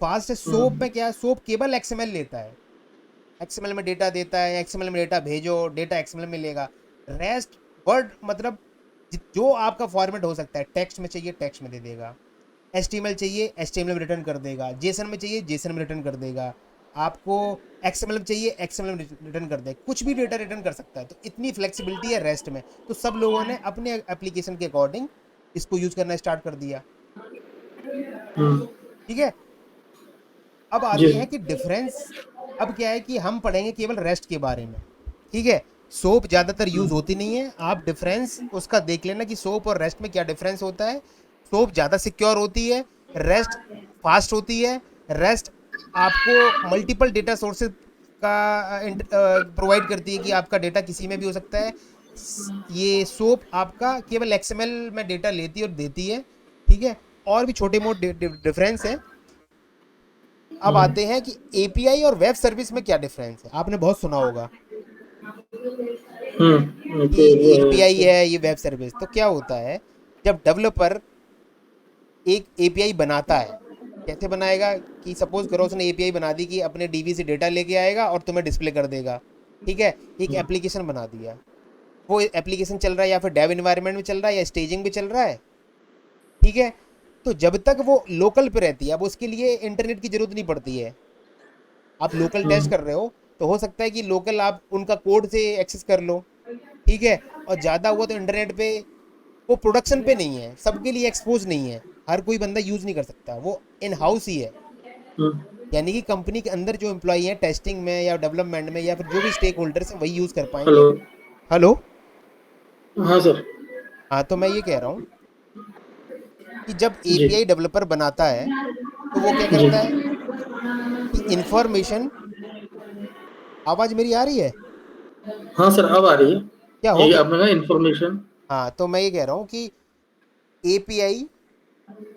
फास्ट है। सोप में क्या है, सोप केवल एक्सएमएल लेता है, एक्सएमएल में डेटा देता है, एक्सएमएल में डेटा भेजो, डेटा एक्सएमएल में लेगा। रेस्ट वर्ड मतलब जो आपका फॉर्मेट हो सकता है, टेक्स्ट में चाहिए टेक्स्ट में दे देगा, एचटीएमएल चाहिए एचटीएमएल में रिटर्न कर देगा, जेसन में चाहिए जेसन में रिटर्न कर देगा, आपको एक्सएमएल में चाहिए एक्सएमएल में रिटर्न कर देगा, कुछ भी डेटा रिटर्न कर सकता है। तो इतनी फ्लेक्सिबिलिटी है रेस्ट में, तो सब लोगों ने अपने एप्लीकेशन के अकॉर्डिंग इसको यूज करना स्टार्ट कर दिया। हम्म। ठीक है, अब जी। आते हैं कि डिफरेंस। अब क्या है कि हम पढ़ेंगे केवल रेस्ट के बारे में। ठीक है, सोप ज़्यादातर यूज होती नहीं है, आप डिफरेंस उसका देख लेना कि सोप और रेस्ट में क्या डिफरेंस होता है। सोप ज़्यादा सिक्योर होती है, रेस्ट फास्ट होती है। रेस्ट आपको मल्टीपल डेटा सोर्सेज का प्रोवाइड करती है कि आपका डेटा किसी में भी हो सकता है। ये सोप आपका केवल एक्सएमएल में डेटा लेती है और देती है। ठीक है, और भी छोटे मोटे डिफरेंस है। अब हम्म। आते हैं कि एपीआई और वेब सर्विस में क्या डिफरेंस है। आपने बहुत सुना होगा कि ओके वो है एपीआई अच्छा। है ये वेब सर्विस। तो क्या होता है, जब डेवलपर एक एपीआई बनाता है, कैसे बनाएगा कि सपोज करो उसने एपीआई बना दी कि अपने डीबी से डेटा लेके आएगा और तुम्हें डिस्प्ले कर देगा। ठीक है, एक हम्म। एप्लीकेशन बना दिया, वो एप्लीकेशन चल रहा है या फिर डेव इन्वायरमेंट में चल रहा है या स्टेजिंग में चल रहा है। ठीक है, तो जब तक वो लोकल पे रहती है, अब उसके लिए इंटरनेट की जरूरत नहीं पड़ती है। आप लोकल टेस्ट हम्म। कर रहे हो तो हो सकता है कि लोकल आप उनका कोड से एक्सेस कर लो। ठीक है, और ज़्यादा हुआ तो इंटरनेट पे, वो प्रोडक्शन पे नहीं है, सबके लिए एक्सपोज नहीं है, हर कोई बंदा यूज़ नहीं कर सकता, वो इन हाउस ही है। हम्म। यानी कि कंपनी के अंदर जो एम्प्लॉई हैं टेस्टिंग में या डेवलपमेंट में या फिर जो भी स्टेक होल्डर्स हैं वही यूज़ कर पाएंगे। हेलो। हेलो। हाँ सर। हाँ, तो मैं ये कह रहा हूँ कि जब जी। एपीआई डेवलपर बनाता है तो वो क्या जी। करता है कि इंफॉर्मेशन, आवाज़ मेरी आ रही है हाँ सर अब आ रही है। क्या हो ये गया। आपने कहा इन्फॉर्मेशन। हाँ, तो मैं ये कह रहा हूँ कि एपीआई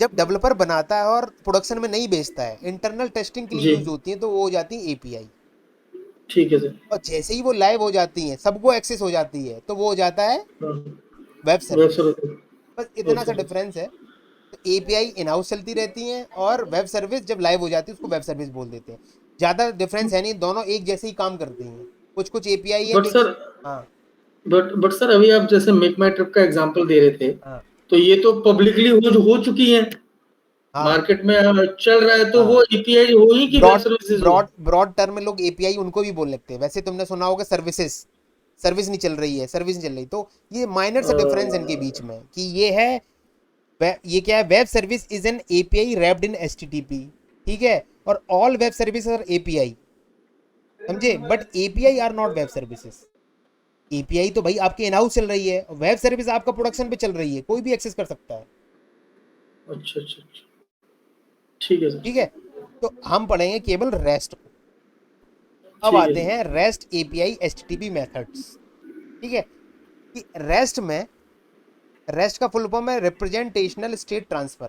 जब डेवलपर बनाता है और प्रोडक्शन में नहीं बेचता है, इंटरनल टेस्टिंग के लिए जी। यूज होती है, तो वो हो जाती है एपीआई। ठीक है सर। और जैसे ही वो लाइव हो जाती हैं, सबको एक्सेस हो जाती है, तो वो हो जाता है हाँ। Web web service. सर्वर। बस इतना सा ओके सर। डिफरेंस है। तो एपीआई इन हाउस चलती रहती हैं और वेब सर्विस जब लाइव हो जाती है उसको वेब सर्विस बोल देते हैं। ज़्यादा डिफरेंस है नहीं, दोनों एक जैसे ही काम करती हैं। कुछ कुछ एपीआई है बट जो कि, सर हाँ बट सर अभी आप जैसे मेक माई ट्रिप का एग्जांपल दे रहे थे, हाँ तो ये तो पब्लिकली हो चुकी है, हाँ मार्केट में चल रहा है, तो वो हाँ। एपीआई हो ही कि वेब ब्रॉड सर्विसेज हो। ब्रॉड ब्रॉड टर्म में लोग एपीआई उनको भी बोल लगते हैं। वैसे तुमने सुना होगा सर्विसेज, सर्विस नहीं चल रही है, सर्विस नहीं चल रही। तो ये माइनर सा डिफरेंस है इनके बीच में कि ये है ये क्या है, web service is an API wrapped in HTTP. ठीक है, और all web service are API, समझे। But API are not web services. API तो भाई आपके इन हाउस चल रही है, वेब सर्विस आपका प्रोडक्शन पे चल रही है, कोई भी एक्सेस कर सकता है। अच्छा अच्छा अच्छा। ठीक है ठीक है, सर। तो हम पढ़ेंगे केवल रेस्ट को। अब ठीक है आते हैं sir. Rest API HTTP methods. ठीक है, कि रेस्ट में, रेस्ट का फुल फॉर्म है रिप्रेजेंटेशनल स्टेट ट्रांसफर।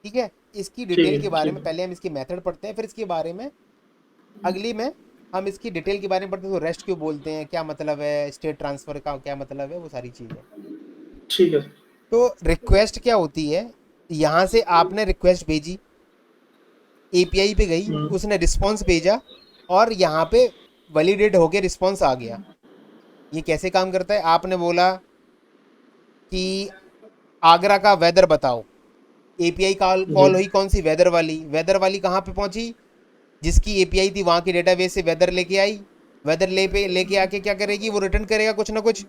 ठीक है, इसकी ठीक डिटेल है के बारे ठीक में है। पहले हम इसकी मेथड पढ़ते हैं, फिर इसके बारे में अगली में हम इसकी डिटेल के बारे में पढ़ते हैं। तो रेस्ट क्यों बोलते हैं, क्या मतलब है, स्टेट ट्रांसफर का क्या मतलब है, वो सारी चीज़ें। ठीक है सर। तो रिक्वेस्ट क्या होती है, यहाँ से आपने रिक्वेस्ट भेजी, एपीआई पे गई, हम्म। उसने रिस्पॉन्स भेजा और यहाँ पे वैलिडेट होके रिस्पॉन्स आ गया। ये कैसे काम करता है, आपने बोला कि आगरा का वेदर बताओ, एपीआई कॉल जी। कॉल हुई कौन सी, वेदर वाली। वेदर वाली कहाँ पे पहुंची, जिसकी एपीआई थी वहां के डेटाबेस से वेदर लेके आई। वेदर लेके आके क्या करेगी, वो रिटर्न करेगा कुछ ना कुछ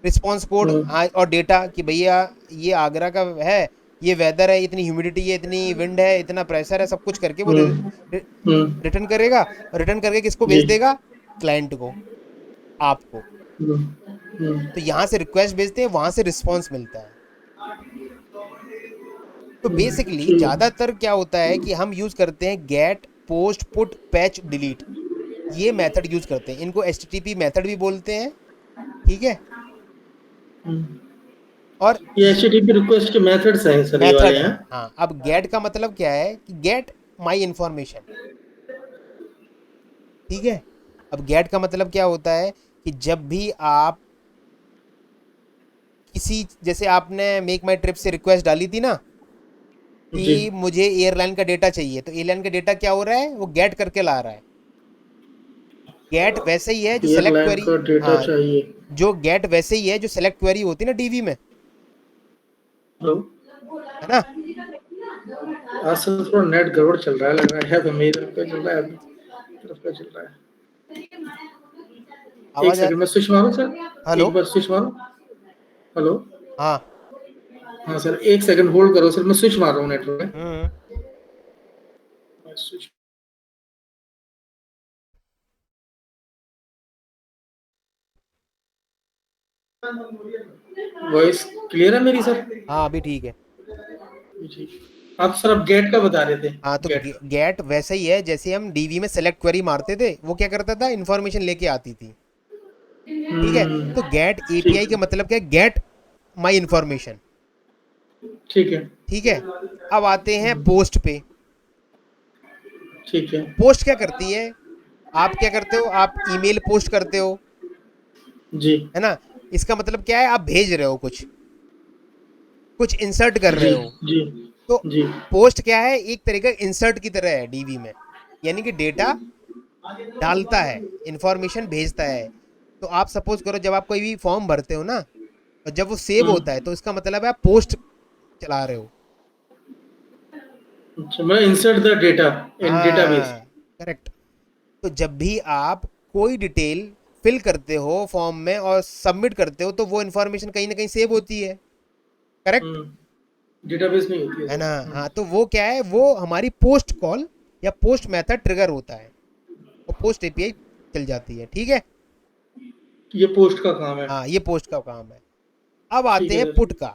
रिस्पॉन्स कोड हम्म। और डेटा कि भैया ये आगरा का है, ये वेदर है, इतनी ह्यूमिडिटी है, इतनी विंड है, इतना प्रेशर है, सब कुछ करके वो हम्म। हम्म। रिटर्न करेगा। और रिटर्न करके किसको जी। भेज देगा, क्लाइंट को, आपको। हम्म। हम्म। तो यहाँ से रिक्वेस्ट भेजते हैं, वहां से रिस्पॉन्स मिलता है। तो बेसिकली ठीक है। ज़्यादातर क्या होता है कि हम यूज़ करते हैं get, post, put, patch, delete, ये मेथड यूज़ करते हैं। इनको H T T P method भी बोलते हैं। ठीक है। हम्म। और ये एचटीटीपी रिक्वेस्ट के मेथड्स हैं सर, ये मेथड वाले है। हैं। हाँ, अब गेट का मतलब क्या है कि गेट माई इंफॉर्मेशन। ठीक है। अब गेट का मतलब क्या होता है कि जब भी आप किसी, जैसे आपने मेक माई ट्रिप से रिक्वेस्ट डाली थी ना जी, कि मुझे एयरलाइन का डेटा चाहिए, तो एयरलाइन का डेटा क्या हो रहा है, वो गेट करके ला रहा है। गेट वैसे ही है जो सेलेक्ट एयरलाइन क्वेरी। का डेटा हाँ, चाहिए। जो गेट वैसे ही है जो सेलेक्ट क्वेरी होती है ना डीवी में, हेलो। है ना। आज सर थोड़ा नेट गड़बड़ चल रहा है लग रहा है, तो मेरी तरफ का चल रहा है, आपकी तरफ का चल रहा है। एक आवाज आ। सेकंड में स्विच मारूं सर, हेलो। एक बार स्विच मारूं। हेलो। हाँ। हाँ सर, एक सेकंड होल्ड करो सर, मैं स्विच मार रहा हूँ नेटवर्क हम्म। में। स्विच। वॉइस क्लियर है मेरी सर? हाँ, अभी ठीक है। जी। आप सर अब गेट का बता रहे थे। हाँ, तो गेट। गेट वैसे ही है जैसे हम डीवी में सेलेक्ट क्वेरी मारते थे, वो क्या करता था, इन्फॉर्मेशन लेके आती थी। ठीक है। तो गेट ठीक एपीआई का है। मतलब क्या है, गेट माई इंफॉर्मेशन। ठीक है। ठीक है। अब आते हैं पोस्ट पे। ठीक है। पोस्ट क्या करती है, आप क्या करते हो, आप ईमेल पोस्ट करते हो, जी। है ना। इसका मतलब क्या है, आप भेज रहे हो कुछ, कुछ इंसर्ट कर रहे जी। हो। जी। तो जी। पोस्ट क्या है, एक तरीके का इंसर्ट की तरह है डीवी में, यानी कि डेटा डालता है, इंफॉर्मेशन भेजता है। तो आप सपोज करो जब आप कोई भी फॉर्म भरते हो ना, और जब वो सेव होता है, हम्म। तो इसका मतलब है आप पोस्ट चला रहे हो। अच्छा, मैं insert the data in database. हाँ, करेक्ट। तो जब भी आप कोई डिटेल फिल करते हो फॉर्म में और सबमिट करते हो, तो वो इन्फॉर्मेशन कहीं ना कहीं सेव होती है। करेक्ट, डेटाबेस में ही होती है है सर। ना। हाँ, तो वो क्या है, वो हमारी पोस्ट कॉल या पोस्ट मेथड ट्रिगर होता है, और पोस्ट एपीआई चल जाती है। ठीक है। ये पोस्ट का काम है। हाँ, ये पोस्ट का काम है। अब ठीक आते है हैं सर। पुट का।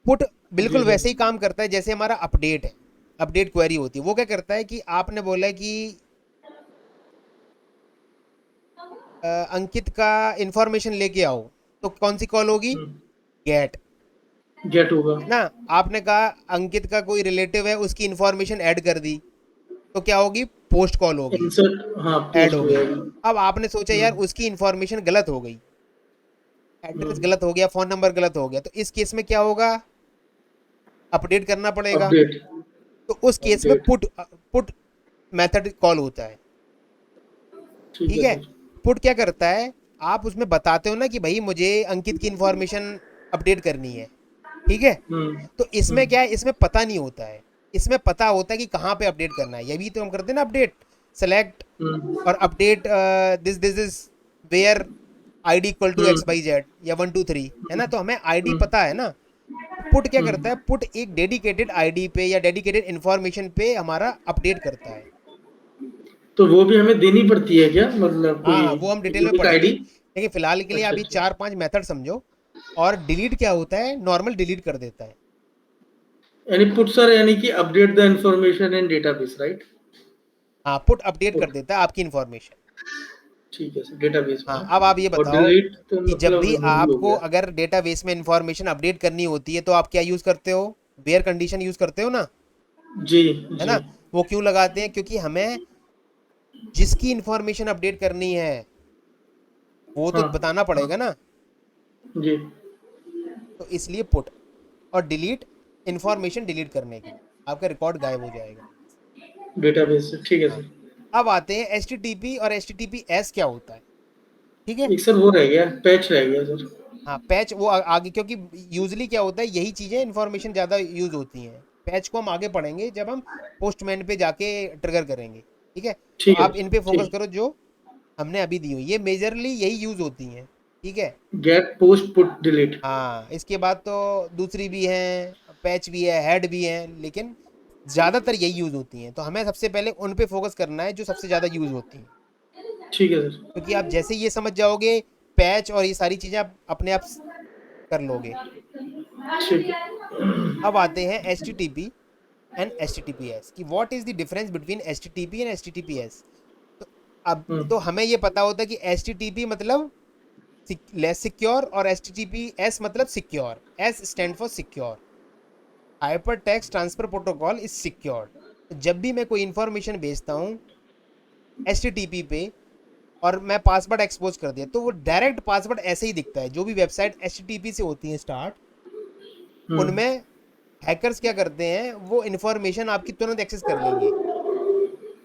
पुट जी बिल्कुल सर। वैसे ही काम करता है जैसे हमारा अपडेट है, अपडेट क्वेरी होती है। वो क्या करता है कि आपने बोला कि अंकित का इंफॉर्मेशन लेके आओ, तो कौन सी कॉल होगी, गेट, गेट होगा। है ना। आपने कहा अंकित का कोई रिलेटिव है, उसकी इंफॉर्मेशन ऐड कर दी, तो क्या होगी, पोस्ट कॉल होगी, इंसर्ट, हाँ, ऐड पोस्ट हो हो गई। जाएगी। अब आपने सोचा यार उसकी इंफॉर्मेशन गलत हो गई, एड्रेस गलत हो गया, फोन नंबर गलत हो गया, तो इस केस में क्या होगा, अपडेट करना पड़ेगा। अपडेट। तो उस केस में अपडेट। पुट मेथड कॉल होता है। ठीक ठीक है है। सर। पुट क्या करता है, आप उसमें बताते हो ना कि भाई मुझे अंकित की इंफॉर्मेशन अपडेट करनी है। ठीक है। तो इसमें क्या है, इसमें पता नहीं होता है, इसमें पता होता है कि कहाँ पे अपडेट करना है। ये भी तो हम करते हैं ना, अपडेट सेलेक्ट और hmm. Update this is where ID equal to X hmm. Y Z या 1 2 3, है ना। तो हमें आईडी हम्म। पता है ना। पुट क्या करता है, हम्म। पुट एक डेडिकेटेड आईडी पे या डेडिकेटेड इंफॉर्मेशन पे हमारा अपडेट करता है। तो वो भी हमें देनी पड़ती है क्या, मतलब हाँ कोई हाँ, वो हम डिटेल में यूनिक पढ़ेंगे, आईडी? लेकिन फिलहाल के लिए अच्छा अभी अच्छा। 4 5 मेथड समझो। और डिलीट क्या होता है, नॉर्मल डिलीट कर देता है। यानी पुट सर, यानी कि update the information in database, right? हाँ, पुट अपडेट कर पुट। देता है आपकी इन्फॉर्मेशन। ठीक है सर, डेटाबेस में हाँ, ना। अब आप ये और बताओ डिलीट तो कि जब मतलब भी रिमूवल हो आपको गया। अगर डेटाबेस में इंफॉर्मेशन अपडेट करनी होती है, तो आप क्या यूज़ करते हो, वेयर कंडीशन यूज़ करते हो ना, जी। है जी। ना। वो क्यों लगाते हैं, क्योंकि हमें जिसकी इंफॉर्मेशन अपडेट करनी है वो तो हाँ। बताना हाँ। पड़ेगा ना। जी। तो इसलिए पुट। और डिलीट, इंफॉर्मेशन डिलीट करने के लिए, आपका रिकॉर्ड गायब हो जाएगा। डेटाबेस से, ठीक है हाँ। सर। अब आते हैं एच टी टी पी और H T T P S क्या होता है। ठीक है। एक सर वो रह गया, पैच रह गया सर। हाँ, पैच वो आगे, क्योंकि यूजली क्या होता है, यही चीज़ें इन्फॉर्मेशन ज़्यादा यूज होती हैं। पैच को हम आगे पढ़ेंगे जब हम पोस्टमैन पे जाके ट्रिगर करेंगे। ठीक है। तो ठीक है आप इन पे फोकस ठीक। करो जो हमने अभी दी हुई, ये मेजरली यही यूज होती हैं। ठीक है। Get, post, put, delete. हाँ, इसके बाद तो दूसरी भी हैं, पैच भी है, हेड भी है, लेकिन ज़्यादातर यही यूज होती हैं। तो हमें सबसे पहले उन पे फोकस करना है जो सबसे ज़्यादा यूज होती हैं। ठीक है सर। क्योंकि आप जैसे ये समझ जाओगे, पैच और ये सारी चीज़ें आप अपने आप कर लोगे। ठीक है। अब आते हैं H T T P and H T T P S की, what is the difference between H T T P and H T T P S. तो अब तो हमें ये पता होता है कि एच टी टी पी मतलब लेस सिक्योर, और HTTPS मतलब secure, S stand for secure. Hyper text transfer protocol is secured. जब भी मैं कोई इंफॉर्मेशन भेजता हूँ HTTP पे और मैं पासवर्ड एक्सपोज कर दिया, तो वो डायरेक्ट पासवर्ड ऐसे ही दिखता है। जो भी वेबसाइट HTTP से होती है स्टार्ट, उनमें हैकर्स क्या करते हैं, वो इन्फॉर्मेशन आपकी तुरंत एक्सेस कर लेंगे,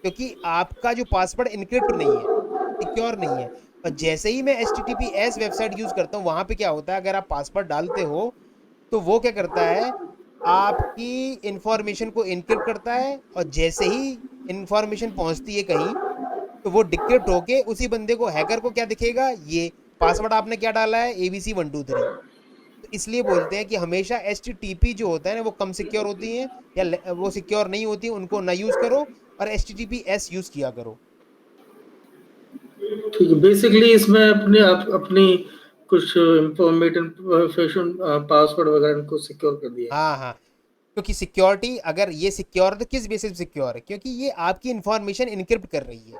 क्योंकि आपका जो पासवर्ड इनक्रिप्ट नहीं है, सिक्योर नहीं है। और जैसे ही मैं HTTPS वेबसाइट यूज करता हूँ, वहां पे क्या होता है, अगर आप पासवर्ड डालते हो तो वो क्या करता है, आपकी इंफॉर्मेशन को इनक्रिप्ट करता है, और जैसे ही इंफॉर्मेशन पहुंचती है कहीं, तो वो डिक्रिप्ट होके उसी बंदे को, हैकर को क्या दिखेगा, ये पासवर्ड आपने क्या डाला है, ABC123। तो इसलिए बोलते हैं कि हमेशा HTTP जो होता है ना, वो कम सिक्योर होती है, या वो सिक्योर नहीं होती, उनको ना यूज करो, और HTTPS यूज किया करो। ठीक है, बेसिकली इसमें अपने आप अपनी कुछ इंफॉर्मेशन पासवर्ड वगैरह इनको सिक्योर कर दिया है। हाँ हाँ, क्योंकि सिक्योरिटी, अगर ये सिक्योर है तो किस बेसिस पे सिक्योर है, क्योंकि ये आपकी इंफॉर्मेशन इनक्रिप्ट कर रही है।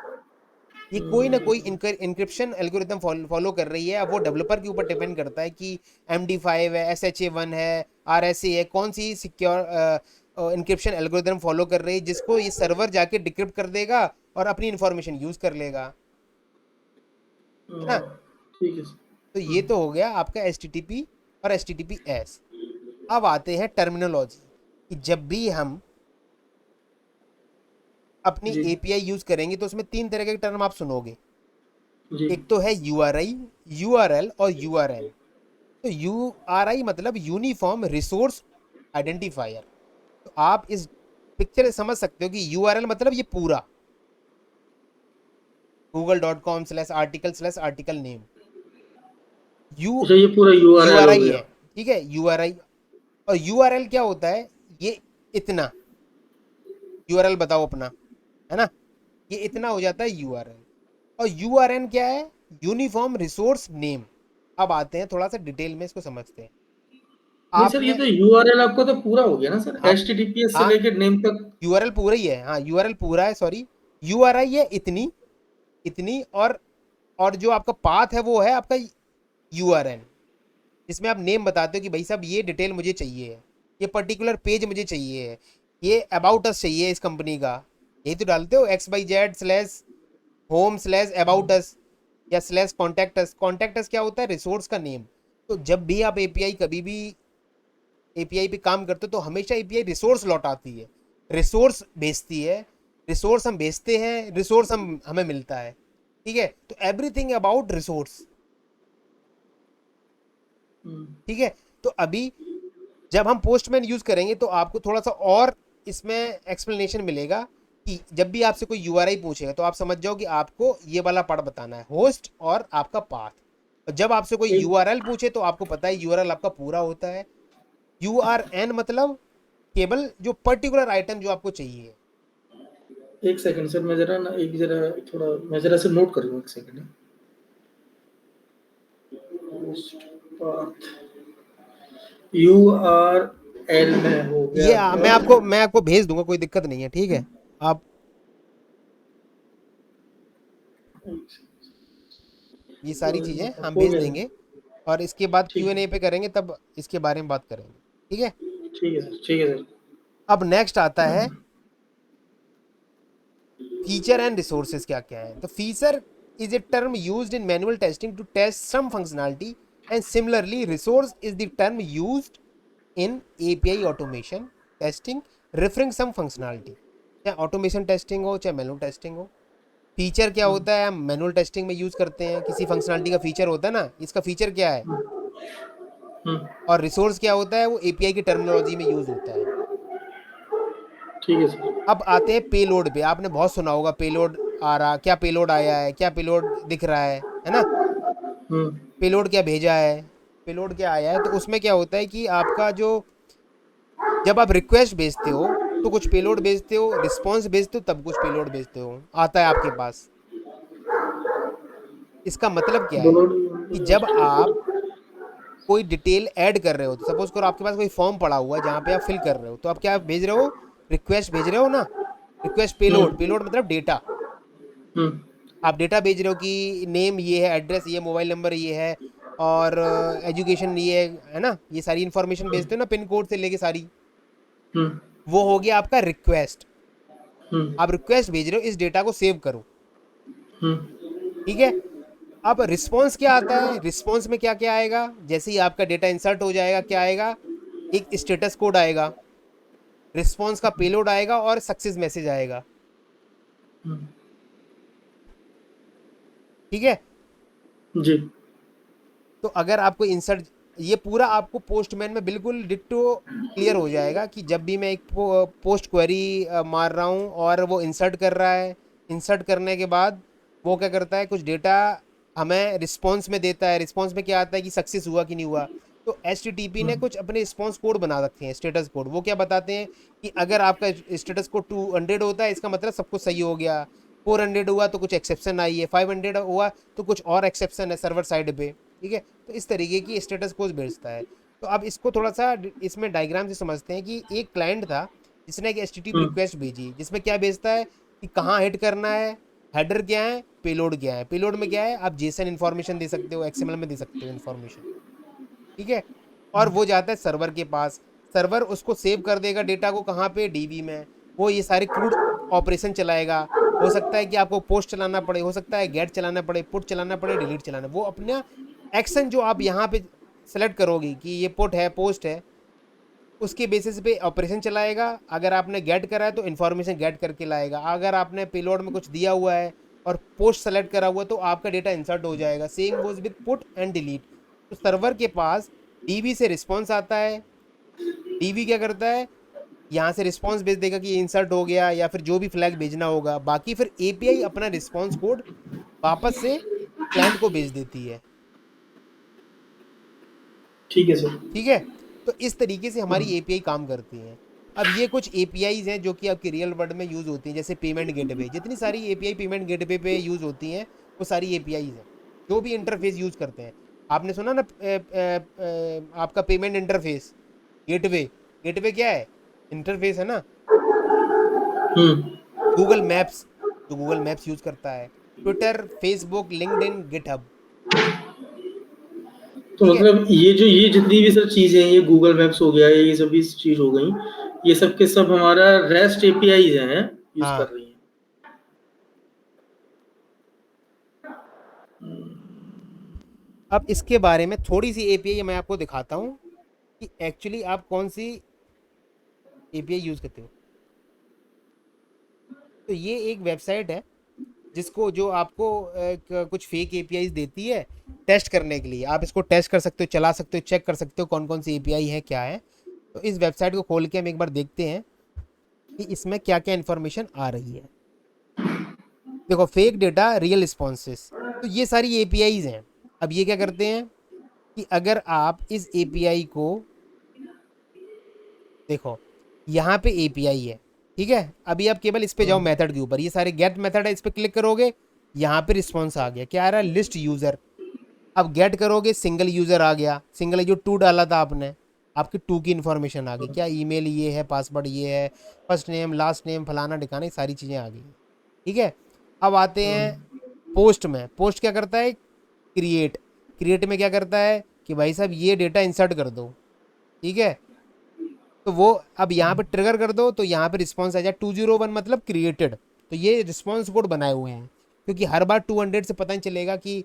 ये कोई ना कोई इंक्रिप्शन एल्गोरिथम फॉलो कर रही है। अब वो डेवलपर के ऊपर डिपेंड करता है कि MD5 है, SHA-1 है, RSA है, कौन सी सिक्योर इंक्रिप्शन एल्गोरिथम फॉलो कर रही है, जिसको ये सर्वर जाके डिक्रिप्ट कर देगा और अपनी इंफॉर्मेशन यूज कर लेगा, है ना। ठीक है सर। तो ये तो हो गया आपका HTTP और HTTPS। अब आते हैं टर्मिनोलॉजी, कि जब भी हम अपनी जी API यूज करेंगे तो उसमें 3 तरह के टर्म आप सुनोगे। जी। एक तो है URI, URL और URN। तो URI मतलब यूनिफॉर्म रिसोर्स आइडेंटिफायर। तो आप इस पिक्चर से समझ सकते हो कि URL मतलब ये पूरा google.com/article/article नेम, यू अच्छा, ये पूरा यूआरएल हो URI गया। है, ठीक है, URI। और URL क्या होता है, ये इतना, URL बताओ अपना, है ना, ये इतना हो जाता है URL। और URN क्या है, यूनिफॉर्म रिसोर्स नेम। अब आते हैं थोड़ा सा डिटेल में इसको समझते हैं। नहीं सर, ये आपने, तो यूआरएल आपका तो पूरा हो गया ना सर, हाँ एचटीटीपीएस से हाँ, लेकर नेम तक। URL पूरा ही है, हाँ URL पूरा है, सॉरी। URI है इतनी, इतनी, और जो आपका पाथ है वो है आपका URN, जिसमें आप नेम बताते हो कि भाई साहब ये डिटेल मुझे चाहिए है, ये पर्टिकुलर पेज मुझे चाहिए है, ये अबाउट अस चाहिए इस कंपनी का। यही तो डालते हो, XYZ/home/about us या /contact us। कॉन्टैक्ट अस क्या होता है, रिसोर्स का नेम। तो जब भी आप API, कभी भी API पे काम करते हो, तो हमेशा API रिसोर्स लौटाती है, रिसोर्स भेजती है, रिसोर्स हम भेजते हैं, रिसोर्स हमें मिलता है, ठीक है। तो एवरीथिंग अबाउट रिसोर्स, ठीक है। तो अभी जब हम पोस्टमैन यूज करेंगे तो आपको थोड़ा सा और इसमें एक्सप्लेनेशन मिलेगा, कि जब भी आपसे कोई URI पूछेगा तो आप समझ जाओ कि आपको ये वाला पार्ट बताना है, होस्ट और आपका पाथ। और जब आपसे कोई एक URL पूछे तो आपको पता है URL आपका पूरा होता है। URN मतलब केवल जो पर्टिकुलर आइटम जो आपको चाहिए। एक सेकंड सर, मैं जरा ना एक जरा थोड़ा मैं जरा से नोट कर लूँ, एक सेकंड। यूआरएल में हो गया ये मैं आपको भेज दूंगा, कोई दिक्कत नहीं है, ठीक है। आप, ये सारी चीजें हम हो भेज गया देंगे, और इसके बाद ठीक है। Q&A पे करेंगे, तब इसके बारे में बात करेंगे, ठीक है। ठीक है सर, ठीक है सर। अब नेक्स्ट आता है फीचर एंड रिसोर्सेज क्या क्या है। तो feature is a term used in manual testing to test some functionality, and similarly resource is the term used in API automation testing referring some functionality, चाहे automation testing हो चाहे manual testing हो। Feature क्या होता है, हम manual testing में use करते हैं, किसी फंक्शनैलिटी का फीचर होता है ना, इसका फीचर क्या है। हम्म, और रिसोर्स क्या होता है, वो API की टर्मिनोलॉजी में यूज होता है। ठीक है सर। अब आते हैं पेलोड पे। आपने बहुत सुना होगा पेलोड आ रहा, क्या पेलोड आया है, क्या पेलोड दिख रहा है ना। हम्म पेलोड क्या भेजा है, पेलोड क्या आया है। तो उसमें क्या होता है कि आपका जो, जब आप रिक्वेस्ट भेजते हो तो कुछ पेलोड भेजते हो, रिस्पॉन्स भेजते हो तब कुछ पेलोड भेजते हो, आता है आपके पास। इसका मतलब क्या है, दोनों। कि जब आप कोई डिटेल ऐड कर रहे हो, तो सपोज करो आपके पास कोई फॉर्म पड़ा हुआ है जहाँ पे आप फिल कर रहे हो, तो आप क्या भेज रहे हो, रिक्वेस्ट भेज रहे हो ना। रिक्वेस्ट, पेलोड, हम्म पेलोड मतलब डेटा। हम्म आप डेटा भेज रहे हो कि नेम ये है, एड्रेस ये, मोबाइल नंबर ये है, और एजुकेशन ये है ना, ये सारी इन्फॉर्मेशन भेजते हो ना, पिन कोड से लेके सारी, हम्म वो हो गया आपका रिक्वेस्ट। हम्म आप रिक्वेस्ट भेज रहे हो, इस डेटा को सेव करो, हम्म ठीक है। अब रिस्पॉन्स क्या आता है, रिस्पॉन्स में क्या क्या आएगा, जैसे ही आपका डेटा इंसर्ट हो जाएगा क्या आएगा, एक स्टेटस कोड आएगा, रिस्पॉन्स का पेलोड आएगा और सक्सेस मैसेज आएगा, हम्म, ठीक है। जी। तो अगर आपको इंसर्ट, ये पूरा आपको पोस्टमैन में बिल्कुल डिट्टो क्लियर हो जाएगा कि जब भी मैं एक पोस्ट क्वेरी मार रहा हूँ और वो इंसर्ट कर रहा है, इंसर्ट करने के बाद वो क्या करता है, कुछ डेटा हमें रिस्पॉन्स में देता है, रिस्पॉन्स में क्या आता है कि सक्सेस हुआ कि नहीं हुआ। तो एच ने कुछ अपने रिस्पॉन्स कोड बना रखे हैं, स्टेटस कोड, वो क्या बताते हैं कि अगर आपका स्टेटस कोड 200 होता है इसका मतलब सब कुछ सही हो गया, 400 हुआ तो कुछ एक्सेप्शन आई है, 500 हुआ तो कुछ और एक्सेप्शन है सर्वर साइड पे, ठीक है। तो इस तरीके की स्टेटस कोड भेजता है। तो अब इसको थोड़ा सा इसमें डायग्राम से समझते हैं कि एक क्लाइंट था जिसने एक एचटीटीपी हम्म रिक्वेस्ट भेजी, जिसमें क्या भेजता है कि कहाँ हिट करना है, हेडर क्या है, पेलोड क्या है। पेलोड में क्या है, आप जेसन इन्फॉर्मेशन दे सकते हो, एक्सएमएल में दे सकते हो इन्फॉर्मेशन, ठीक है। और वो जाता है सर्वर के पास, सर्वर उसको सेव कर देगा डेटा को, कहाँ पे, डीबी में। वो ये सारे क्रूड ऑपरेशन चलाएगा। हो सकता है कि आपको पोस्ट चलाना पड़े, हो सकता है गेट चलाना पड़े, पुट चलाना पड़े, डिलीट चलाना, वो अपना एक्शन जो आप यहाँ पे सेलेक्ट करोगे कि ये पुट है, पोस्ट है, उसके बेसिस पे ऑपरेशन चलाएगा। अगर आपने गेट करा है तो इन्फॉर्मेशन गेट करके लाएगा, अगर आपने पेलोड में कुछ दिया हुआ है और पोस्ट सेलेक्ट करा हुआ तो आपका डेटा इंसर्ट हो जाएगा। Same goes with put and delete. तो सर्वर के पास डीबी से रिस्पॉन्स आता है, डीबी क्या करता है, यहाँ से रिस्पॉन्स भेज देगा कि इंसर्ट हो गया या फिर जो भी फ्लैग भेजना होगा, बाकी फिर एपीआई अपना रिस्पॉन्स कोड वापस से क्लाइंट को भेज देती है, ठीक है सर। ठीक है। तो इस तरीके से हमारी हम्म एपीआई काम करती हैं। अब ये कुछ एपीआईज हैं जो कि आपकी रियल वर्ल्ड में यूज़ होती हैं, जैसे पेमेंट गेटवे, जितनी सारी एपीआई पेमेंट गेटवे पे यूज़ होती हैं वो सारी एपीआईज हैं जो भी इंटरफेस यूज़ करते हैं। आपने सुना ना आपका पेमेंट इंटरफेस, गेटवे, गेटवे क्या है, इंटरफेस है ना। हम्म गूगल मैप्स, जो गूगल मैप्स यूज़ करता है, ट्विटर, फेसबुक, लिंक्डइन, गिटहब, तो ठीक है। मतलब ये जितनी भी सर चीजें हैं, ये गूगल मैप्स हो गया, ये सभी चीज हो गई, ये सब के सब हमारा रेस्ट एपीआई हैं, यूज कर हाँ, रही हैं। अब इसके बारे में थोड़ी सी एपीआई मैं आपको दिखाता हूँ कि एक्चुअली आप कौन सी एपीआई यूज़ करते हो। तो ये एक वेबसाइट है जिसको, जो आपको कुछ फेक एपीआई देती है टेस्ट करने के लिए। आप इसको टेस्ट कर सकते हो, चला सकते हो, चेक कर सकते हो कौन कौन सी एपीआई है, क्या है। तो इस वेबसाइट को खोल के हम एक बार देखते हैं कि इसमें क्या क्या इन्फॉर्मेशन आ रही है। देखो, फेक डेटा रियल रिस्पॉन्सेस, तो ये सारी एपीआईज हैं। अब ये क्या करते हैं कि अगर आप इस एपीआई को देखो, यहाँ पे एपीआई है, ठीक है। अभी आप केवल इस पे जाओ मेथड के ऊपर, ये सारे गेट मेथड है, इस पे क्लिक करोगे, यहाँ पे रिस्पॉन्स आ गया, क्या आ रहा है, लिस्ट यूजर। अब गेट करोगे, सिंगल यूजर आ गया, सिंगल जो टू डाला था आपने, आपकी टू की इन्फॉर्मेशन आ गई, क्या ईमेल ये है, पासवर्ड ये है, फर्स्ट नेम लास्ट नेम फलाना ठिकाना, सारी चीज़ें आ गई, ठीक है। अब आते हैं पोस्ट में। पोस्ट क्या करता है, क्रिएट, क्रिएट में क्या करता है कि भाई साहब ये डेटा इंसर्ट कर दो, ठीक है। तो वो अब यहाँ पे ट्रिगर कर दो तो यहाँ पे रिस्पॉन्स आ जाए 201, मतलब क्रिएटेड। तो ये रिस्पॉन्स कोड बनाए हुए हैं, क्योंकि हर बार 200 से पता नहीं चलेगा कि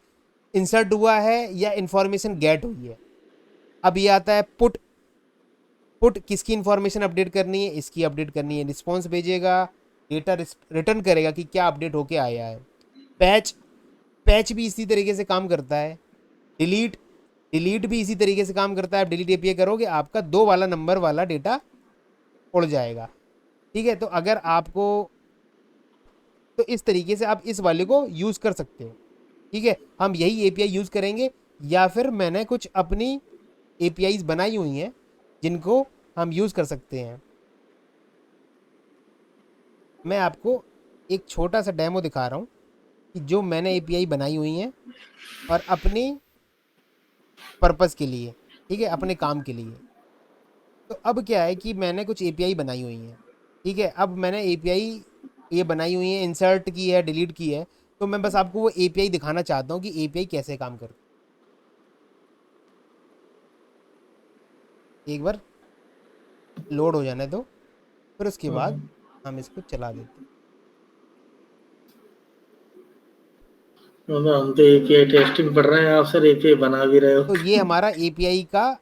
इंसर्ट हुआ है या इन्फॉर्मेशन गेट हुई है। अब ये आता है पुट, पुट किसकी इन्फॉर्मेशन अपडेट करनी है, इसकी अपडेट करनी है, रिस्पॉन्स भेजेगा, डेटा रिटर्न करेगा कि क्या अपडेट होके आया है। पैच, पैच भी इसी तरीके से काम करता है। डिलीट, डिलीट भी इसी तरीके से काम करता है। आप डिलीट एपीआई करोगे, आपका 2 वाला नंबर वाला डेटा उड़ जाएगा, ठीक है। तो अगर आपको, तो इस तरीके से आप इस वाले को यूज़ कर सकते हो, ठीक है। हम यही एपीआई यूज़ करेंगे, या फिर मैंने कुछ अपनी एपीआईज बनाई हुई हैं जिनको हम यूज़ कर सकते हैं। मैं आपको एक छोटा सा डेमो दिखा रहा हूँ कि जो मैंने एपीआई बनाई हुई हैं और अपनी पर्पस के लिए, ठीक है, अपने काम के लिए। तो अब क्या है कि मैंने कुछ एपीआई बनाई हुई हैं, ठीक है। अब मैंने एपीआई ये बनाई हुई है, इंसर्ट की है, डिलीट की है। तो मैं बस आपको वो एपीआई दिखाना चाहता हूँ कि एपीआई कैसे काम करती एक बार लोड हो जाने दो, फिर उसके बाद हम्म। हम इसको चला देते हैं। मतलब हम तो एपीआई टेस्टिंग पढ़ रहे हैं, आप सर एपीआई बना भी रहे हो। तो ये हमारा एपीआई का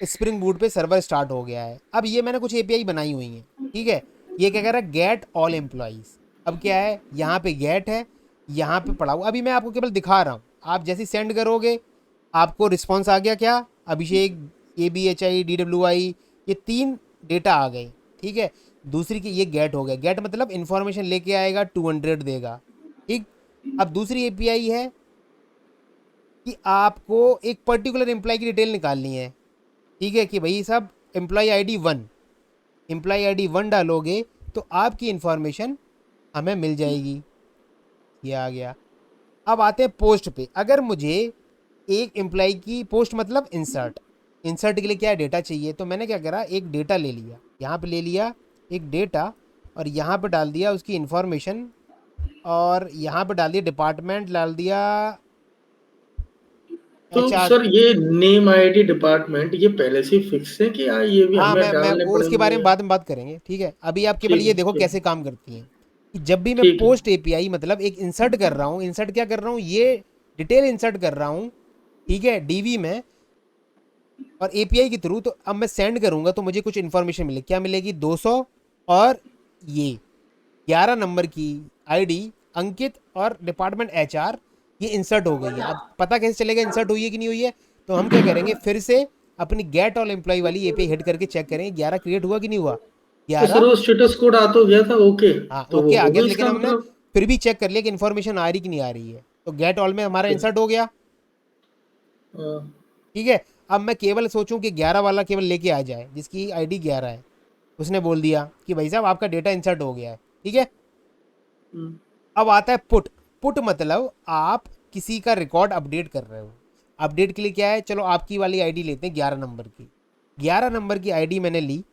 स्प्रिंग बूट पे सर्वर स्टार्ट हो गया है। अब ये मैंने कुछ एपीआई बनाई हुई हैं, ठीक है। ये क्या कह रहा है, गेट ऑल एम्प्लॉइज। अब क्या है, यहाँ पे गेट है, यहाँ पे पड़ा हुआ, अभी मैं आपको केवल दिखा रहा हूँ। आप जैसे सेंड करोगे आपको रिस्पॉन्स आ गया, क्या, अभिषेक, ABHI DWI, ये 3 डेटा आ गए, ठीक है। दूसरी की ये गेट हो गया, गेट मतलब इंफॉर्मेशन लेके आएगा, 200 देगा, ठीक। अब दूसरी एपीआई है कि आपको एक पर्टिकुलर एम्प्लॉय की डिटेल निकालनी है, ठीक है, कि भाई साहब एम्प्लॉय ID 1 डालोगे तो आपकी इंफॉर्मेशन हमें मिल जाएगी। ये आ गया। अब आते हैं पोस्ट पे। अगर मुझे एक एम्प्लॉय की पोस्ट मतलब इंसर्ट, इंसर्ट के लिए क्या डेटा चाहिए, तो मैंने क्या करा, एक डेटा ले लिया, यहाँ पे ले लिया एक डेटा, और यहाँ पे डाल दिया उसकी इंफॉर्मेशन, और यहाँ पे डाल दिया डिपार्टमेंट, डाल दिया तो HR। सर ये नेम आईडी डिपार्टमेंट ये पहले से ही फिक्स है कि ये भी हाँ, हमें मैं डालने वो उसके बारे पड़ेंगे? में बाद में बात करेंगे, ठीक है। अभी आप केवल ठीक ये है, देखो ठीक कैसे है, काम करती हैं, कि जब भी मैं ठीक है। पोस्ट एपीआई मतलब एक इंसर्ट कर रहा हूँ, इंसर्ट क्या कर रहा हूँ, ये डिटेल इंसर्ट कर रहा हूँ, ठीक है, डीवी में, और एपीआई के थ्रू। तो अब मैं सेंड करूंगा तो मुझे कुछ इन्फॉर्मेशन मिलेगी, क्या मिलेगी, 200, और ये 11 नंबर की आईडी अंकित और डिपार्टमेंट HR, ये इंसर्ट हो गई है। अब पता कैसे चलेगा इंसर्ट हुई है कि नहीं हुई है, तो हम क्या करेंगे, फिर से अपनी गेट ऑल एम्प्लॉय वाली एपीआई हिट करके चेक करेंगे 11 क्रिएट हुआ कि नहीं हुआ। तो सर 11, वो स्टेटस कोड आ तो गया था, ओके। हाँ तो ओके वो आ हो गया, गया लेकिन इसका हमने मतलब। फिर भी चेक कर लिया कि इन्फॉर्मेशन आ रही कि नहीं आ रही है, तो गेट ऑल में हमारा इंसर्ट हो गया, हाँ, ठीक है। अब मैं केवल सोचूं कि 11 वाला केवल लेके आ जाए जिसकी आईडी 11 है, उसने बोल दिया कि भाई साहब आपका डेटा इंसर्ट हो गया है, ठीक है। हम्म, अब आता है पुट। पुट मतलब आप किसी का रिकॉर्ड अपडेट कर रहे हो। अपडेट के लिए क्या है, चलो आपकी वाली आईडी लेते हैं 11 नंबर की। 11 नंबर की आईडी मैंने ली,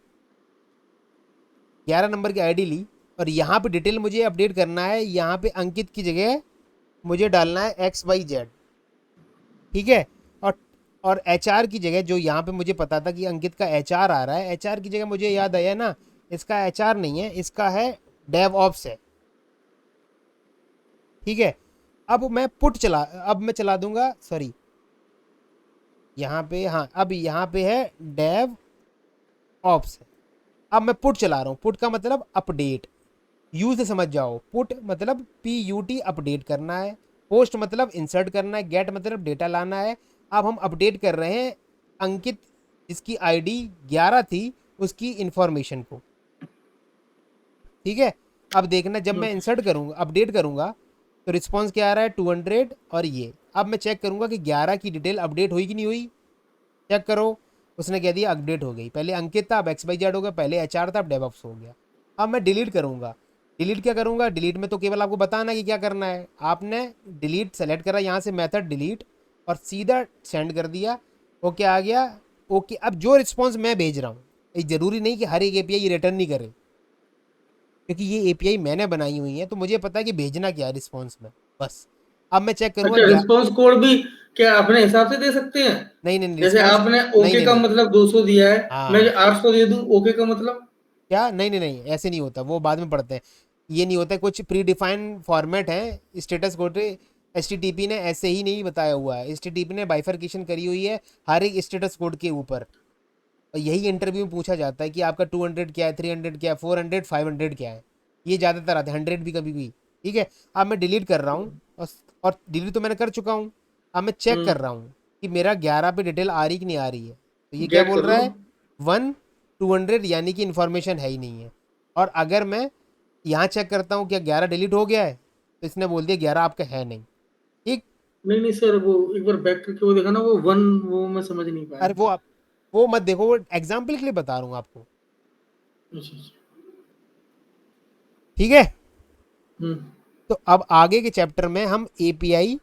11 नंबर की आईडी ली, और यहाँ पे डिटेल मुझे अपडेट करना है। यहाँ पे अंकित की जगह मुझे डालना है XYZ, ठीक है। और HR की जगह, जो यहाँ पे मुझे पता था कि अंकित का HR आ रहा है, HR की जगह मुझे याद आया ना, इसका HR नहीं है, इसका है डेव ऑप्स है, ठीक है। अब मैं चला दूंगा, सॉरी, यहाँ पे, हाँ, अब यहाँ पे है डेव ऑप्स है। अब मैं पुट चला रहा हूँ, पुट का मतलब अपडेट, यू से समझ जाओ, पुट मतलब PUT अपडेट करना है, पोस्ट मतलब इंसर्ट करना है, गेट मतलब डेटा लाना है। अब हम अपडेट कर रहे हैं अंकित जिसकी आईडी 11 थी उसकी इंफॉर्मेशन को, ठीक है। अब देखना, जब मैं इंसर्ट करूंगा अपडेट करूंगा तो रिस्पॉन्स क्या आ रहा है, 200, और ये। अब मैं चेक करूंगा कि 11 की डिटेल अपडेट हुई कि नहीं हुई, चेक करो। उसने कह दिया अपडेट हो गई, पहले अंकित था अब XYZ हो गया, पहले HR था अब डेवऑप्स हो गया। अब मैं डिलीट करूंगा, डिलीट क्या करूंगा, डिलीट में तो केवल आपको बताना कि क्या करना है। आपने डिलीट सेलेक्ट करा, यहाँ से मेथड डिलीट, और सीधा सेंड कर दिया, ओके आ गया। ओके, अब जो रिस्पॉन्स मैं भेज रहा हूँ, ये जरूरी नहीं कि हर एक एपीआई रिटर्न नहीं करे, क्योंकि ये एपीआई मैंने बनाई हुई है तो मुझे पता है कि भेजना क्या है रिस्पॉन्स में, बस। अब मैं चेक करूंगा अच्छा, क्या, रिस्पांस कोड भी क्या अपने हिसाब से दे सकते हैं? नहीं नहीं जैसे रिस्पॉन्स, आपने नहीं ओके नहीं का नहीं, मतलब 200 दिया है, मैं हाँ, 800 दे दूं ओके का मतलब? क्या, नहीं नहीं नहीं, ऐसे नहीं होता, वो बाद में पढ़ते हैं। ये नहीं होता, कुछ प्री डिफाइंड फॉर्मेट है स्टेटस कोड। HTTP ने ऐसे ही नहीं बताया हुआ है, HTTP ने बाइफर्केशन करी हुई है हर एक स्टेटस कोड के ऊपर। और यही इंटरव्यू में पूछा जाता है कि आपका 200 क्या है, 300 क्या है, 400 500 क्या है, ये ज़्यादातर आते हैं, 100 भी कभी भी, ठीक है। अब मैं डिलीट कर रहा हूँ, और डिलीट तो मैंने कर चुका हूँ। अब मैं चेक कर रहा हूँ कि मेरा 11 पे डिटेल आ रही कि नहीं आ रही है, तो ये क्या गेट बोल कर रहा लो। है, 1 200, यानी कि इन्फॉर्मेशन है ही नहीं है। और अगर मैं यहाँ चेक करता हूँ क्या 11 डिलीट हो गया है, तो इसने बोल दिया 11 आपका है नहीं, ठीक। नहीं नहीं सर, वो एक बार बैक करके वो देखा ना, वो वन, वो मैं समझ नहीं पाया। अरे वो मत देखो, वो एग्जाम्पल के लिए बता रहा हूँ आपको, अच्छा, अच्छा। ठीक है। हम्म। तो अब आगे के चैप्टर में हम एपीआई